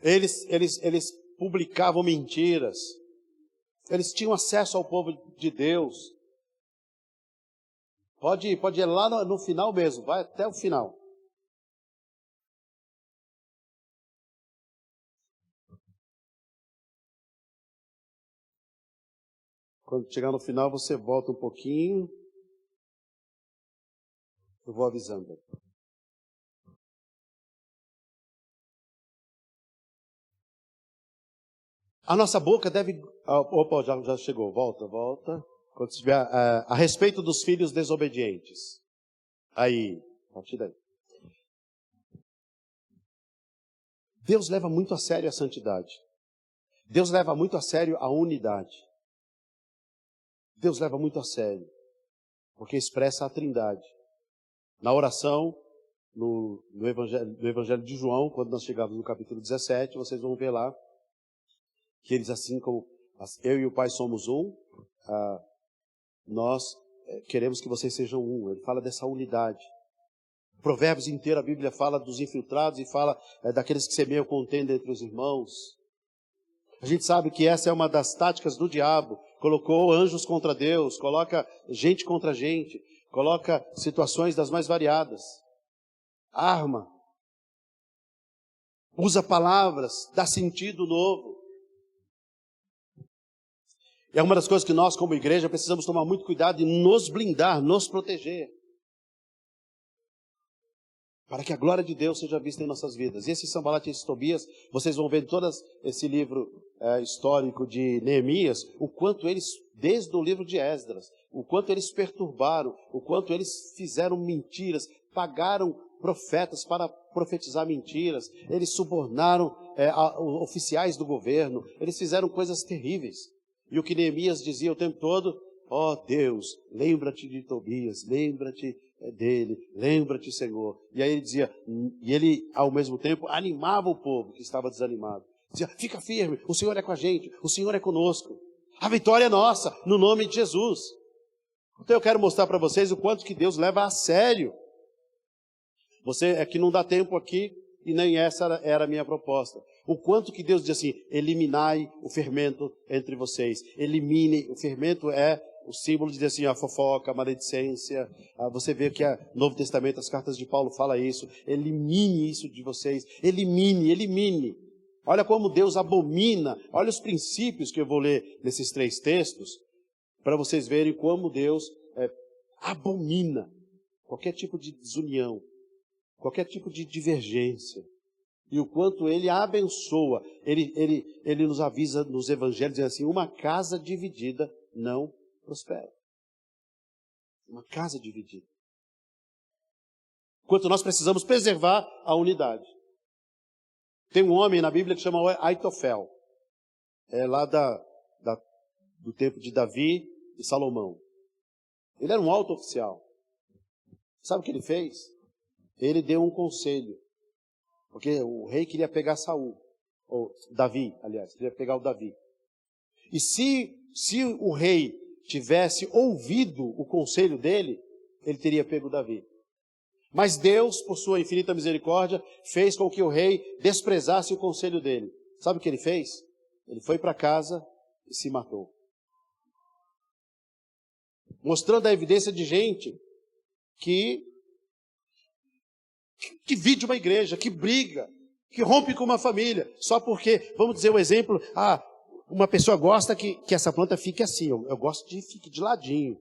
Eles publicavam mentiras. Eles tinham acesso ao povo de Deus. Pode ir lá no final mesmo, vai até o final. Quando chegar no final, você volta um pouquinho. Eu vou avisando. A nossa boca deve... Opa, já chegou. Volta. Quando estiver a respeito dos filhos desobedientes. Aí, a partir daí. Deus leva muito a sério a santidade. Deus leva muito a sério a unidade. Deus leva muito a sério. Porque expressa a Trindade. Na oração, no Evangelho de João, quando nós chegamos no capítulo 17, vocês vão ver lá que eles, assim como eu e o Pai somos um, nós queremos que vocês sejam um. Ele fala dessa unidade. Provérbios inteiro, a Bíblia fala dos infiltrados e fala daqueles que semeiam contenda entre os irmãos. A gente sabe que essa é uma das táticas do diabo. Colocou anjos contra Deus, coloca gente contra gente, coloca situações das mais variadas. Arma. Usa palavras, dá sentido novo. E é uma das coisas que nós, como igreja, precisamos tomar muito cuidado e nos blindar, nos proteger. Para que a glória de Deus seja vista em nossas vidas. E esse Sambalate e esse Tobias, vocês vão ver em todo esse livro histórico de Neemias, o quanto eles, desde o livro de Esdras, o quanto eles perturbaram, o quanto eles fizeram mentiras, pagaram profetas para profetizar mentiras, eles subornaram oficiais do governo, eles fizeram coisas terríveis. E o que Neemias dizia o tempo todo, ó Deus, lembra-te de Tobias, lembra-te dele, lembra-te, Senhor. E aí ele dizia, e ele ao mesmo tempo animava o povo que estava desanimado. Dizia, fica firme, o Senhor é com a gente, o Senhor é conosco. A vitória é nossa, no nome de Jesus. Então eu quero mostrar para vocês o quanto que Deus leva a sério. É que não dá tempo aqui, e nem essa era a minha proposta. O quanto que Deus diz assim, eliminai o fermento entre vocês. Elimine, o fermento é o símbolo de dizer assim, a fofoca, a maledicência. Você vê que no Novo Testamento, as cartas de Paulo falam isso. Elimine isso de vocês. Elimine. Olha como Deus abomina. Olha os princípios que eu vou ler nesses 3 textos, para vocês verem como Deus abomina qualquer tipo de desunião, qualquer tipo de divergência. E o quanto Ele abençoa. Ele nos avisa nos evangelhos, dizendo assim, uma casa dividida não prospera. Uma casa dividida. Enquanto nós precisamos preservar a unidade. Tem um homem na Bíblia que chama Aitofel. É lá do tempo de Davi e Salomão. Ele era um alto oficial. Sabe o que ele fez? Ele deu um conselho. Porque o rei queria pegar Saul. Ou Davi, aliás, queria pegar o Davi. E se o rei tivesse ouvido o conselho dele, ele teria pego Davi. Mas Deus, por sua infinita misericórdia, fez com que o rei desprezasse o conselho dele. Sabe o que ele fez? Ele foi para casa e se matou. Mostrando a evidência de gente que divide uma igreja, que briga, que rompe com uma família, só porque, vamos dizer o exemplo, uma pessoa gosta que essa planta fique assim, eu gosto de fique de ladinho.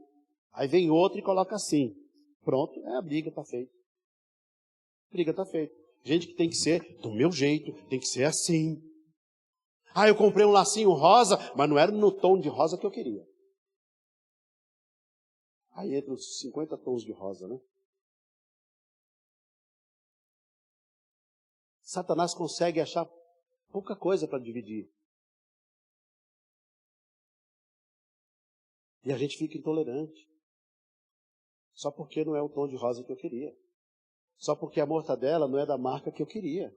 Aí vem outro e coloca assim. Pronto, a briga está feita. Briga está feita. Gente que tem que ser do meu jeito, tem que ser assim. Eu comprei um lacinho rosa, mas não era no tom de rosa que eu queria. Aí entra os 50 tons de rosa, né? Satanás consegue achar pouca coisa para dividir. E a gente fica intolerante. Só porque não é o tom de rosa que eu queria. Só porque a mortadela não é da marca que eu queria.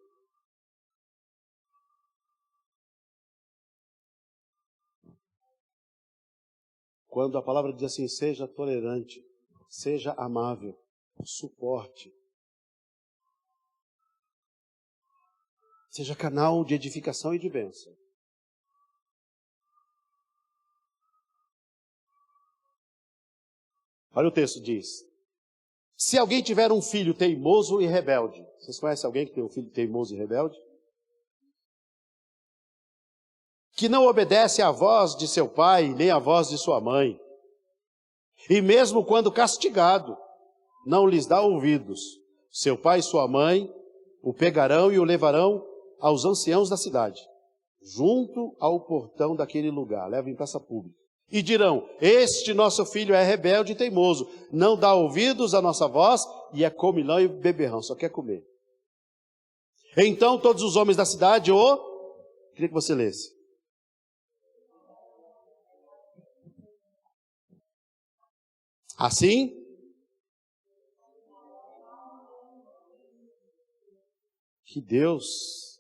Quando a palavra diz assim, seja tolerante, seja amável, suporte. Seja canal de edificação e de bênção. Olha o texto, diz. Se alguém tiver um filho teimoso e rebelde. Vocês conhecem alguém que tem um filho teimoso e rebelde? Que não obedece à voz de seu pai, nem à voz de sua mãe. E mesmo quando castigado, não lhes dá ouvidos. Seu pai e sua mãe o pegarão e o levarão aos anciãos da cidade, junto ao portão daquele lugar. Levam em praça pública. E dirão, este nosso filho é rebelde e teimoso, não dá ouvidos à nossa voz e é comilão e beberrão, só quer comer. Então todos os homens da cidade queria que você lesse. Assim, que Deus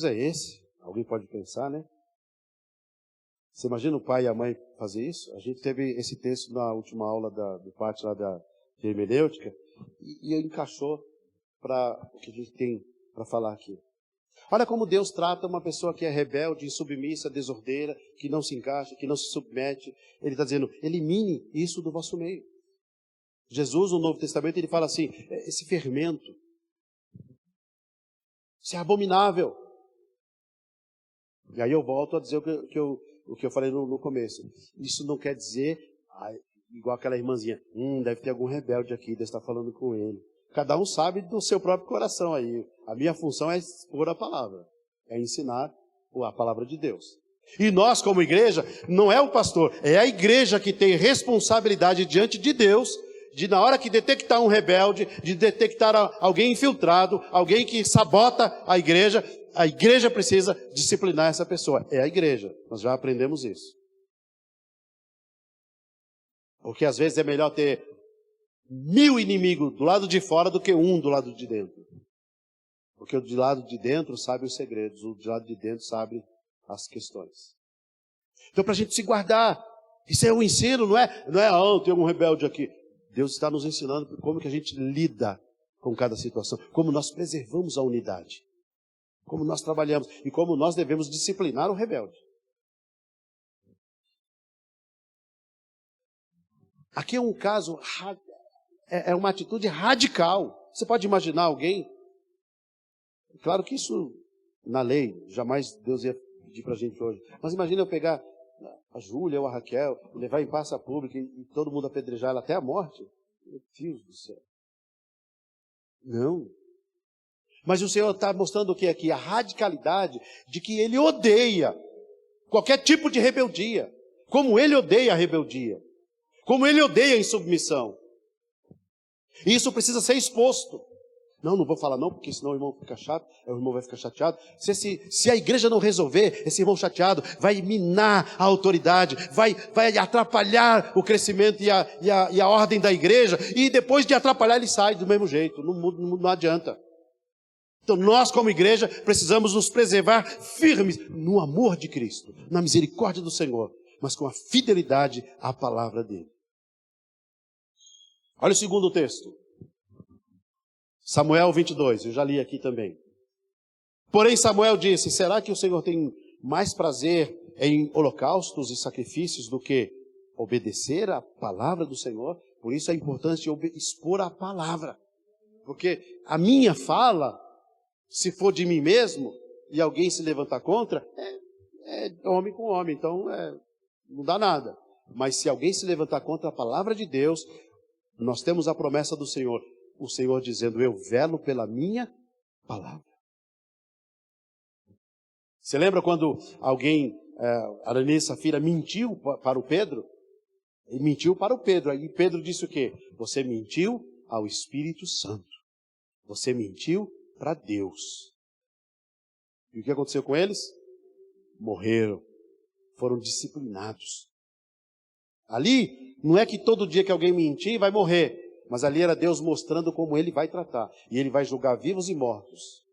é esse? Alguém pode pensar, né? Você imagina o pai e a mãe fazer isso? A gente teve esse texto na última aula do pátio lá de hermenêutica e ele encaixou para o que a gente tem para falar aqui. Olha como Deus trata uma pessoa que é rebelde, insubmissa, desordeira, que não se encaixa, que não se submete. Ele está dizendo, elimine isso do vosso meio. Jesus, no Novo Testamento, ele fala assim, esse fermento, isso é abominável. E aí eu volto a dizer o que eu falei no começo. Isso não quer dizer, igual aquela irmãzinha, deve ter algum rebelde aqui, Deus está falando com ele. Cada um sabe do seu próprio coração aí. A minha função é expor a palavra, é ensinar a palavra de Deus. E nós, como igreja, não é o pastor, é a igreja que tem responsabilidade diante de Deus, de na hora que detectar um rebelde, de detectar alguém infiltrado, alguém que sabota a igreja precisa disciplinar essa pessoa. É a igreja, nós já aprendemos isso. Porque às vezes é melhor ter 1000 inimigos do lado de fora do que um do lado de dentro. Porque o de lado de dentro sabe os segredos, o de lado de dentro sabe as questões. Então, para a gente se guardar, isso é um ensino, não é tem um rebelde aqui. Deus está nos ensinando como que a gente lida com cada situação, como nós preservamos a unidade, como nós trabalhamos e como nós devemos disciplinar o rebelde. Aqui é um caso, é uma atitude radical. Você pode imaginar alguém? Claro que isso, na lei, jamais Deus ia pedir para a gente hoje. Mas imagina eu pegar a Júlia ou a Raquel, levar em praça pública e todo mundo apedrejar ela até a morte. Meu Deus do céu. Não. Mas o Senhor está mostrando o que aqui? A radicalidade de que Ele odeia qualquer tipo de rebeldia. Como Ele odeia a rebeldia. Como Ele odeia a insubmissão. E isso precisa ser exposto. Não vou falar não, porque senão o irmão fica chato, o irmão vai ficar chateado. Se a igreja não resolver, esse irmão chateado vai minar a autoridade, vai atrapalhar o crescimento e a ordem da igreja, e depois de atrapalhar ele sai do mesmo jeito, não adianta. Então nós como igreja precisamos nos preservar firmes no amor de Cristo, na misericórdia do Senhor, mas com a fidelidade à palavra dele. Olha o segundo texto. Samuel 22, eu já li aqui também. Porém Samuel disse, será que o Senhor tem mais prazer em holocaustos e sacrifícios do que obedecer à palavra do Senhor? Por isso é importante expor a palavra. Porque a minha fala, se for de mim mesmo, e alguém se levantar contra, é homem com homem, então não dá nada. Mas se alguém se levantar contra a palavra de Deus, nós temos a promessa do Senhor. O Senhor dizendo, eu velo pela minha palavra. Você lembra quando alguém, Ananias e Safira, mentiu para o Pedro? Ele mentiu para o Pedro. Aí Pedro disse o quê? Você mentiu ao Espírito Santo. Você mentiu para Deus. E o que aconteceu com eles? Morreram. Foram disciplinados. Ali, não é que todo dia que alguém mentir vai morrer. Mas ali era Deus mostrando como Ele vai tratar. E Ele vai julgar vivos e mortos.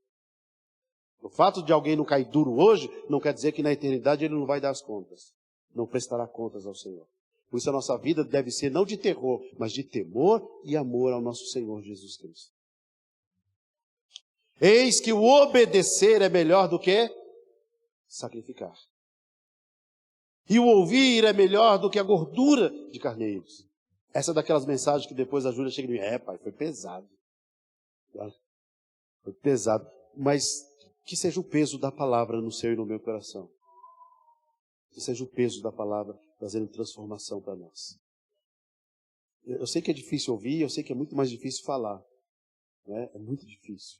O fato de alguém não cair duro hoje, não quer dizer que na eternidade Ele não vai dar as contas. Não prestará contas ao Senhor. Por isso a nossa vida deve ser não de terror, mas de temor e amor ao nosso Senhor Jesus Cristo. Eis que o obedecer é melhor do que sacrificar. E o ouvir é melhor do que a gordura de carneiros. Essa é daquelas mensagens que depois a Júlia chega e diz, pai, foi pesado. Foi pesado. Mas que seja o peso da palavra no seu e no meu coração. Que seja o peso da palavra trazendo transformação para nós. Eu sei que é difícil ouvir, eu sei que é muito mais difícil falar. Né? É muito difícil.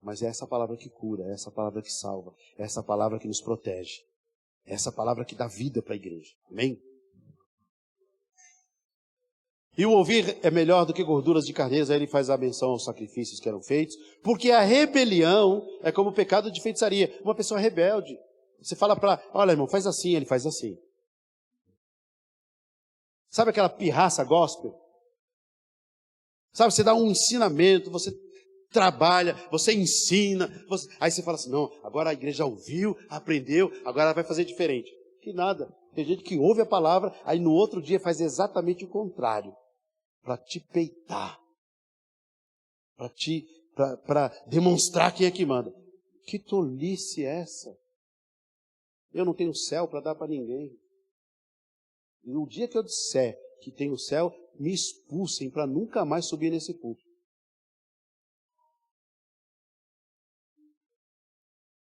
Mas é essa palavra que cura, é essa palavra que salva, é essa palavra que nos protege. É essa palavra que dá vida para a igreja. Amém? E o ouvir é melhor do que gorduras de carneiros, aí ele faz a menção aos sacrifícios que eram feitos, porque a rebelião é como o pecado de feitiçaria. Uma pessoa rebelde, você fala para ela, olha irmão, faz assim, ele faz assim. Sabe aquela pirraça gospel? Sabe, você dá um ensinamento, você trabalha, você ensina, aí você fala assim, não, agora a igreja ouviu, aprendeu, agora ela vai fazer diferente. Que nada, tem gente que ouve a palavra, aí no outro dia faz exatamente o contrário. Para te peitar, para demonstrar quem é que manda. Que tolice é essa? Eu não tenho céu para dar para ninguém. E no dia que eu disser que tenho céu, me expulsem para nunca mais subir nesse púlpito.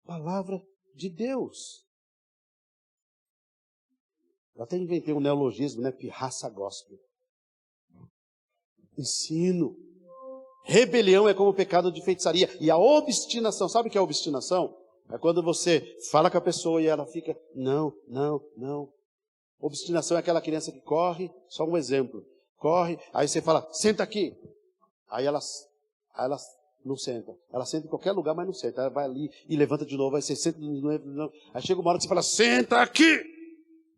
Palavra de Deus. Eu até inventei um neologismo, né? Pirraça gospel. Ensino. Rebelião é como o pecado de feitiçaria. E a obstinação, sabe o que é obstinação? É quando você fala com a pessoa e ela fica, não. Obstinação é aquela criança que corre, só um exemplo. Corre, aí você fala, senta aqui. Aí ela não senta. Ela senta em qualquer lugar, mas não senta. Ela vai ali e levanta de novo, aí você senta de novo. Aí chega uma hora que você fala, senta aqui.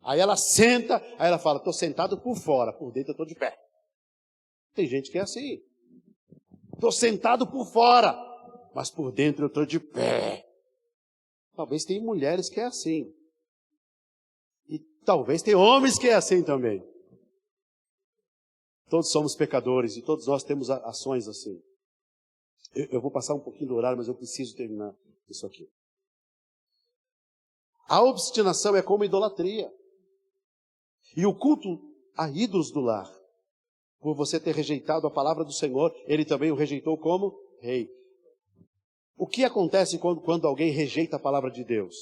Aí ela senta, aí ela fala, estou sentado por fora, por dentro eu estou de pé. Tem gente que é assim. Estou sentado por fora, mas por dentro eu estou de pé. Talvez tenha mulheres que é assim. E talvez tenha homens que é assim também. Todos somos pecadores e todos nós temos ações assim. Eu vou passar um pouquinho do horário, mas eu preciso terminar isso aqui. A obstinação é como idolatria. E o culto a ídolos do lar. Por você ter rejeitado a palavra do Senhor, ele também o rejeitou como rei. O que acontece quando alguém rejeita a palavra de Deus?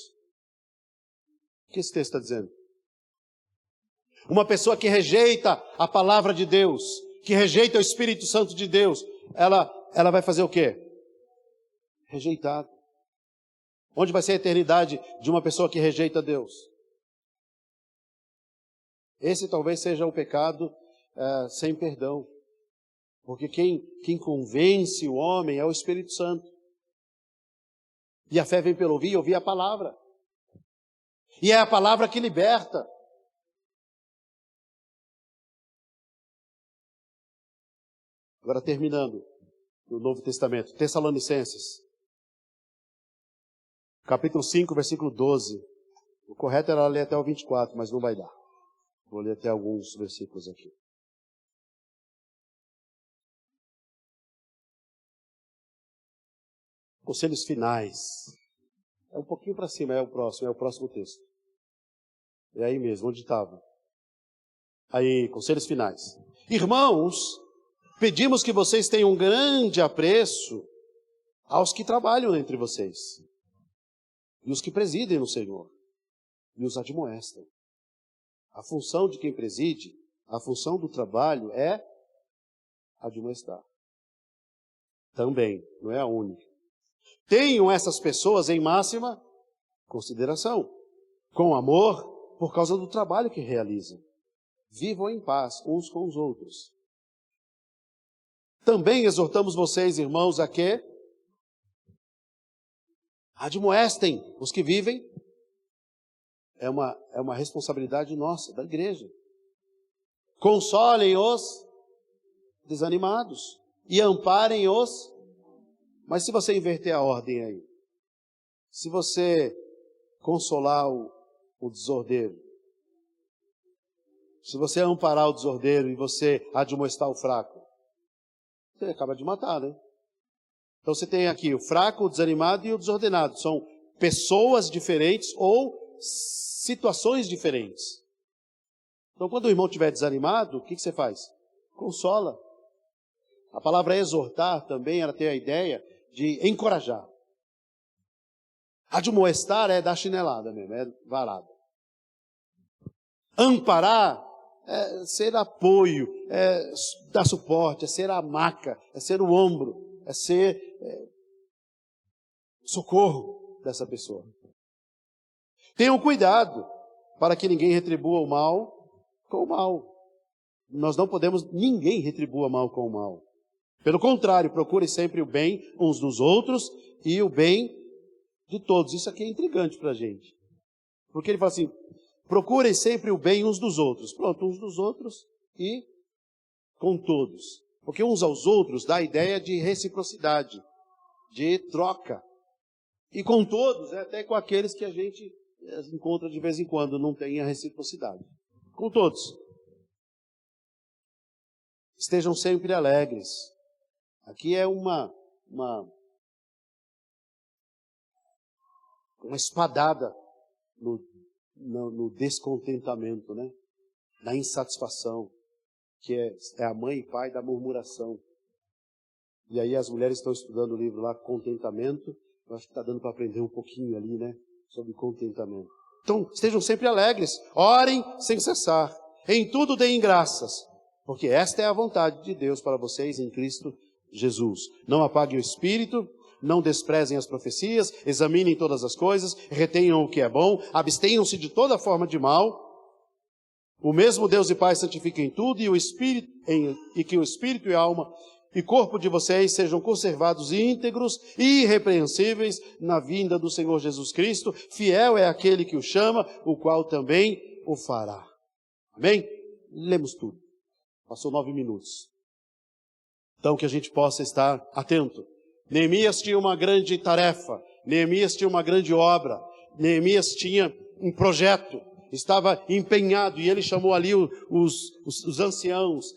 O que esse texto está dizendo? Uma pessoa que rejeita a palavra de Deus, que rejeita o Espírito Santo de Deus, ela vai fazer o quê? Rejeitar. Onde vai ser a eternidade de uma pessoa que rejeita Deus? Esse talvez seja o pecado sem perdão. Porque quem convence o homem é o Espírito Santo. E a fé vem pelo ouvir e ouvir a palavra. E é a palavra que liberta. Agora terminando no Novo Testamento, Tessalonicenses, capítulo 5, versículo 12. O correto era ler até o 24, mas não vai dar. Vou ler até alguns versículos aqui. Conselhos finais. É um pouquinho para cima, é o próximo texto. É aí mesmo, onde estava. Aí, conselhos finais. Irmãos, pedimos que vocês tenham um grande apreço aos que trabalham entre vocês, e os que presidem no Senhor, e os admoestam. A função de quem preside, a função do trabalho é admoestar. Também, não é a única. Tenham essas pessoas em máxima consideração, com amor, por causa do trabalho que realizam. Vivam em paz uns com os outros. Também exortamos vocês, irmãos, a que admoestem os que vivem. É uma responsabilidade nossa, da igreja. Consolem os desanimados e amparem os... Mas se você inverter a ordem aí, se você consolar o desordeiro, se você amparar o desordeiro e você admoestar o fraco, você acaba de matar, né? Então você tem aqui o fraco, o desanimado e o desordenado. São pessoas diferentes ou situações diferentes. Então quando o irmão estiver desanimado, o que você faz? Consola. A palavra exortar também, ela tem a ideia de encorajar. Admoestar é dar chinelada mesmo, é varada. Amparar é ser apoio, é dar suporte, é ser a maca, é ser o ombro, é ser socorro dessa pessoa. Tenham cuidado para que ninguém retribua o mal com o mal. Nós não podemos, ninguém retribua mal com o mal. Pelo contrário, procure sempre o bem uns dos outros e o bem de todos. Isso aqui é intrigante para a gente. Porque ele fala assim, procurem sempre o bem uns dos outros. Pronto, uns dos outros e com todos. Porque uns aos outros dá a ideia de reciprocidade, de troca. E com todos, até com aqueles que a gente encontra de vez em quando, não tem a reciprocidade. Com todos. Estejam sempre alegres. Aqui é uma espadada no descontentamento, né? Na insatisfação, que é a mãe e pai da murmuração. E aí as mulheres estão estudando o livro lá, Contentamento. Eu acho que está dando para aprender um pouquinho ali, né? Sobre contentamento. Então, estejam sempre alegres. Orem sem cessar. Em tudo deem graças. Porque esta é a vontade de Deus para vocês em Cristo Jesus. Não apaguem o espírito, não desprezem as profecias, examinem todas as coisas, retenham o que é bom, abstenham-se de toda forma de mal. O mesmo Deus e Pai santifiquem tudo e que o espírito e alma e corpo de vocês sejam conservados íntegros e irrepreensíveis na vinda do Senhor Jesus Cristo. Fiel é aquele que o chama, o qual também o fará. Amém? Lemos tudo. Passou 9 minutos. Então que a gente possa estar atento. Neemias tinha uma grande tarefa. Neemias tinha uma grande obra. Neemias tinha um projeto. Estava empenhado e ele chamou ali os anciãos,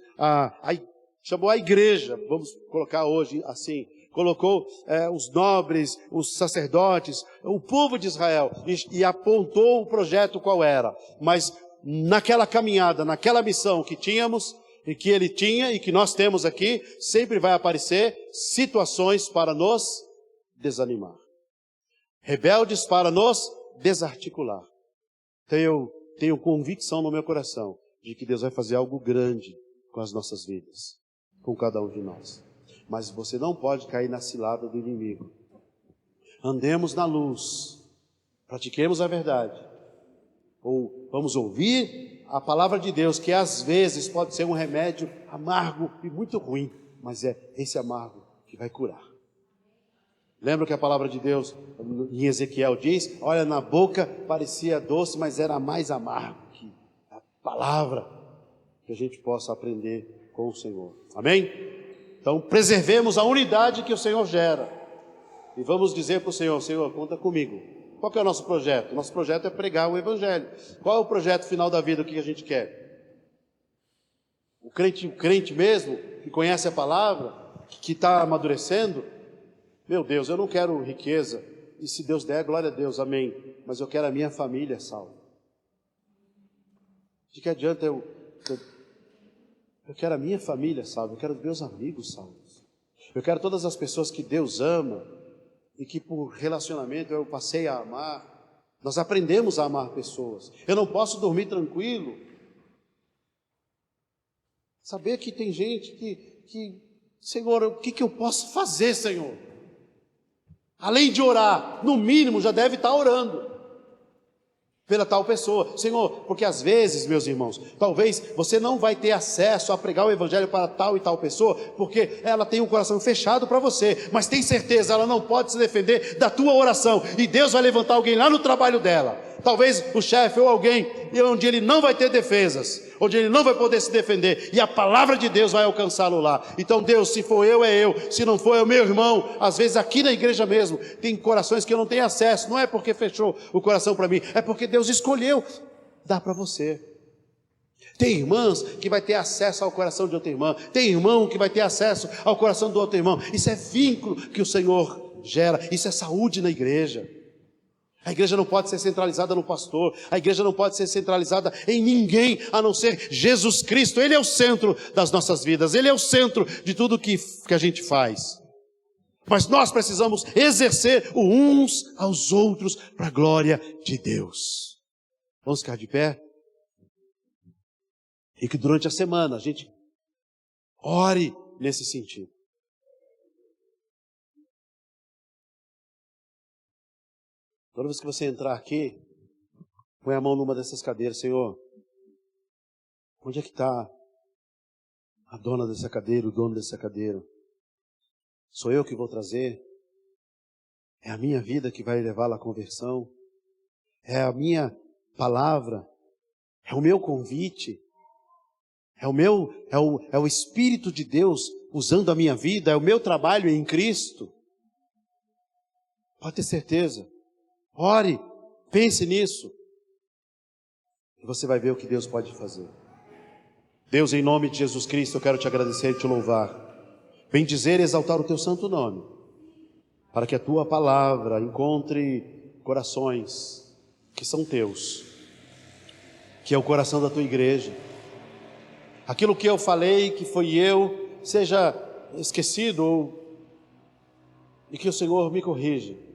chamou a igreja, vamos colocar hoje assim, colocou os nobres, os sacerdotes, o povo de Israel e apontou o projeto qual era. Mas naquela caminhada, naquela missão que tínhamos e que ele tinha e que nós temos aqui, sempre vai aparecer situações para nos desanimar. Rebeldes para nos desarticular. Então eu tenho convicção no meu coração de que Deus vai fazer algo grande com as nossas vidas, com cada um de nós. Mas você não pode cair na cilada do inimigo. Andemos na luz, pratiquemos a verdade. Ou vamos ouvir a palavra de Deus, que às vezes pode ser um remédio amargo e muito ruim, mas é esse amargo que vai curar. Lembra que a palavra de Deus em Ezequiel diz, olha, na boca parecia doce, mas era mais amargo que a palavra, que a gente possa aprender com o Senhor. Amém? Então, preservemos a unidade que o Senhor gera. E vamos dizer para o Senhor, Senhor, conta comigo. Qual que é o nosso projeto? Nosso projeto é pregar o Evangelho. Qual é o projeto final da vida, o que a gente quer? O crente mesmo, que conhece a palavra, que está amadurecendo, meu Deus, eu não quero riqueza, e se Deus der, glória a Deus, amém, mas eu quero a minha família salva. De que adianta eu quero a minha família salva, eu quero os meus amigos salvos, eu quero todas as pessoas que Deus ama, e que por relacionamento eu passei a amar. Nós aprendemos a amar pessoas. Eu não posso dormir tranquilo, saber que tem gente que Senhor, o que eu posso fazer, Senhor? Além de orar, no mínimo já deve estar orando pela tal pessoa. Senhor, porque às vezes, meus irmãos, talvez você não vai ter acesso a pregar o Evangelho para tal e tal pessoa, porque ela tem um coração fechado para você, mas tem certeza, ela não pode se defender da tua oração, e Deus vai levantar alguém lá no trabalho dela, talvez o chefe ou alguém, onde ele não vai ter defesas, onde ele não vai poder se defender, e a palavra de Deus vai alcançá-lo lá. Então Deus, se for eu, é eu, se não for é o meu irmão. Às vezes aqui na igreja mesmo, tem corações que eu não tenho acesso, não é porque fechou o coração para mim, é porque Deus escolheu dar para você. Tem irmãs que vai ter acesso ao coração de outra irmã, tem irmão que vai ter acesso ao coração do outro irmão. Isso é vínculo que o Senhor gera, isso é saúde na igreja. A igreja não pode ser centralizada no pastor, a igreja não pode ser centralizada em ninguém, a não ser Jesus Cristo. Ele é o centro das nossas vidas, Ele é o centro de tudo que a gente faz. Mas nós precisamos exercer o uns aos outros para a glória de Deus. Vamos ficar de pé? E que durante a semana a gente ore nesse sentido. Toda vez que você entrar aqui, põe a mão numa dessas cadeiras, Senhor, onde é que está a dona dessa cadeira, o dono dessa cadeira? Sou eu que vou trazer? É a minha vida que vai levá-la à conversão? É a minha palavra? É o meu convite? É o Espírito de Deus usando a minha vida? É o meu trabalho em Cristo? Pode ter certeza. Ore, pense nisso, e você vai ver o que Deus pode fazer. Deus, em nome de Jesus Cristo, eu quero te agradecer e te louvar, bendizer e exaltar o teu santo nome, para que a tua palavra encontre corações que são teus, que é o coração da tua igreja. Aquilo que eu falei, que foi eu, seja esquecido, e que o Senhor me corrija.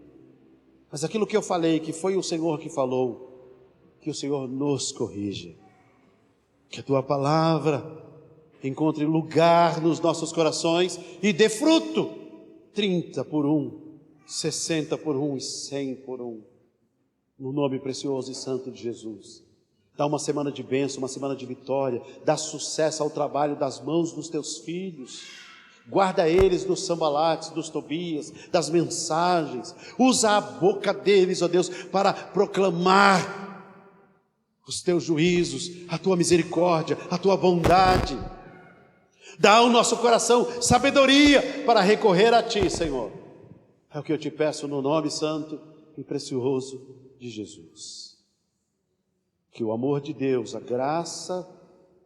Mas aquilo que eu falei, que foi o Senhor que falou, que o Senhor nos corrija. Que a tua palavra encontre lugar nos nossos corações e dê fruto, 30 por 1, 60 por 1 e 100 por 1. No nome precioso e santo de Jesus. Dá uma semana de bênção, uma semana de vitória. Dá sucesso ao trabalho das mãos dos teus filhos. Guarda eles dos sambalates, dos Tobias, das mensagens. Usa a boca deles, ó Deus, para proclamar os teus juízos, a tua misericórdia, a tua bondade. Dá ao nosso coração sabedoria para recorrer a ti, Senhor. É o que eu te peço no nome santo e precioso de Jesus. Que o amor de Deus, a graça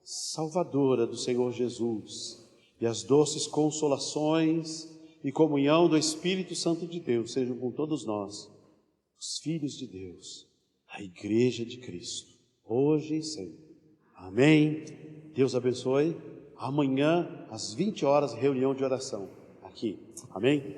salvadora do Senhor Jesus e as doces consolações e comunhão do Espírito Santo de Deus sejam com todos nós, os filhos de Deus, a Igreja de Cristo, hoje e sempre. Amém. Deus abençoe. Amanhã, às 20 horas, reunião de oração aqui. Amém.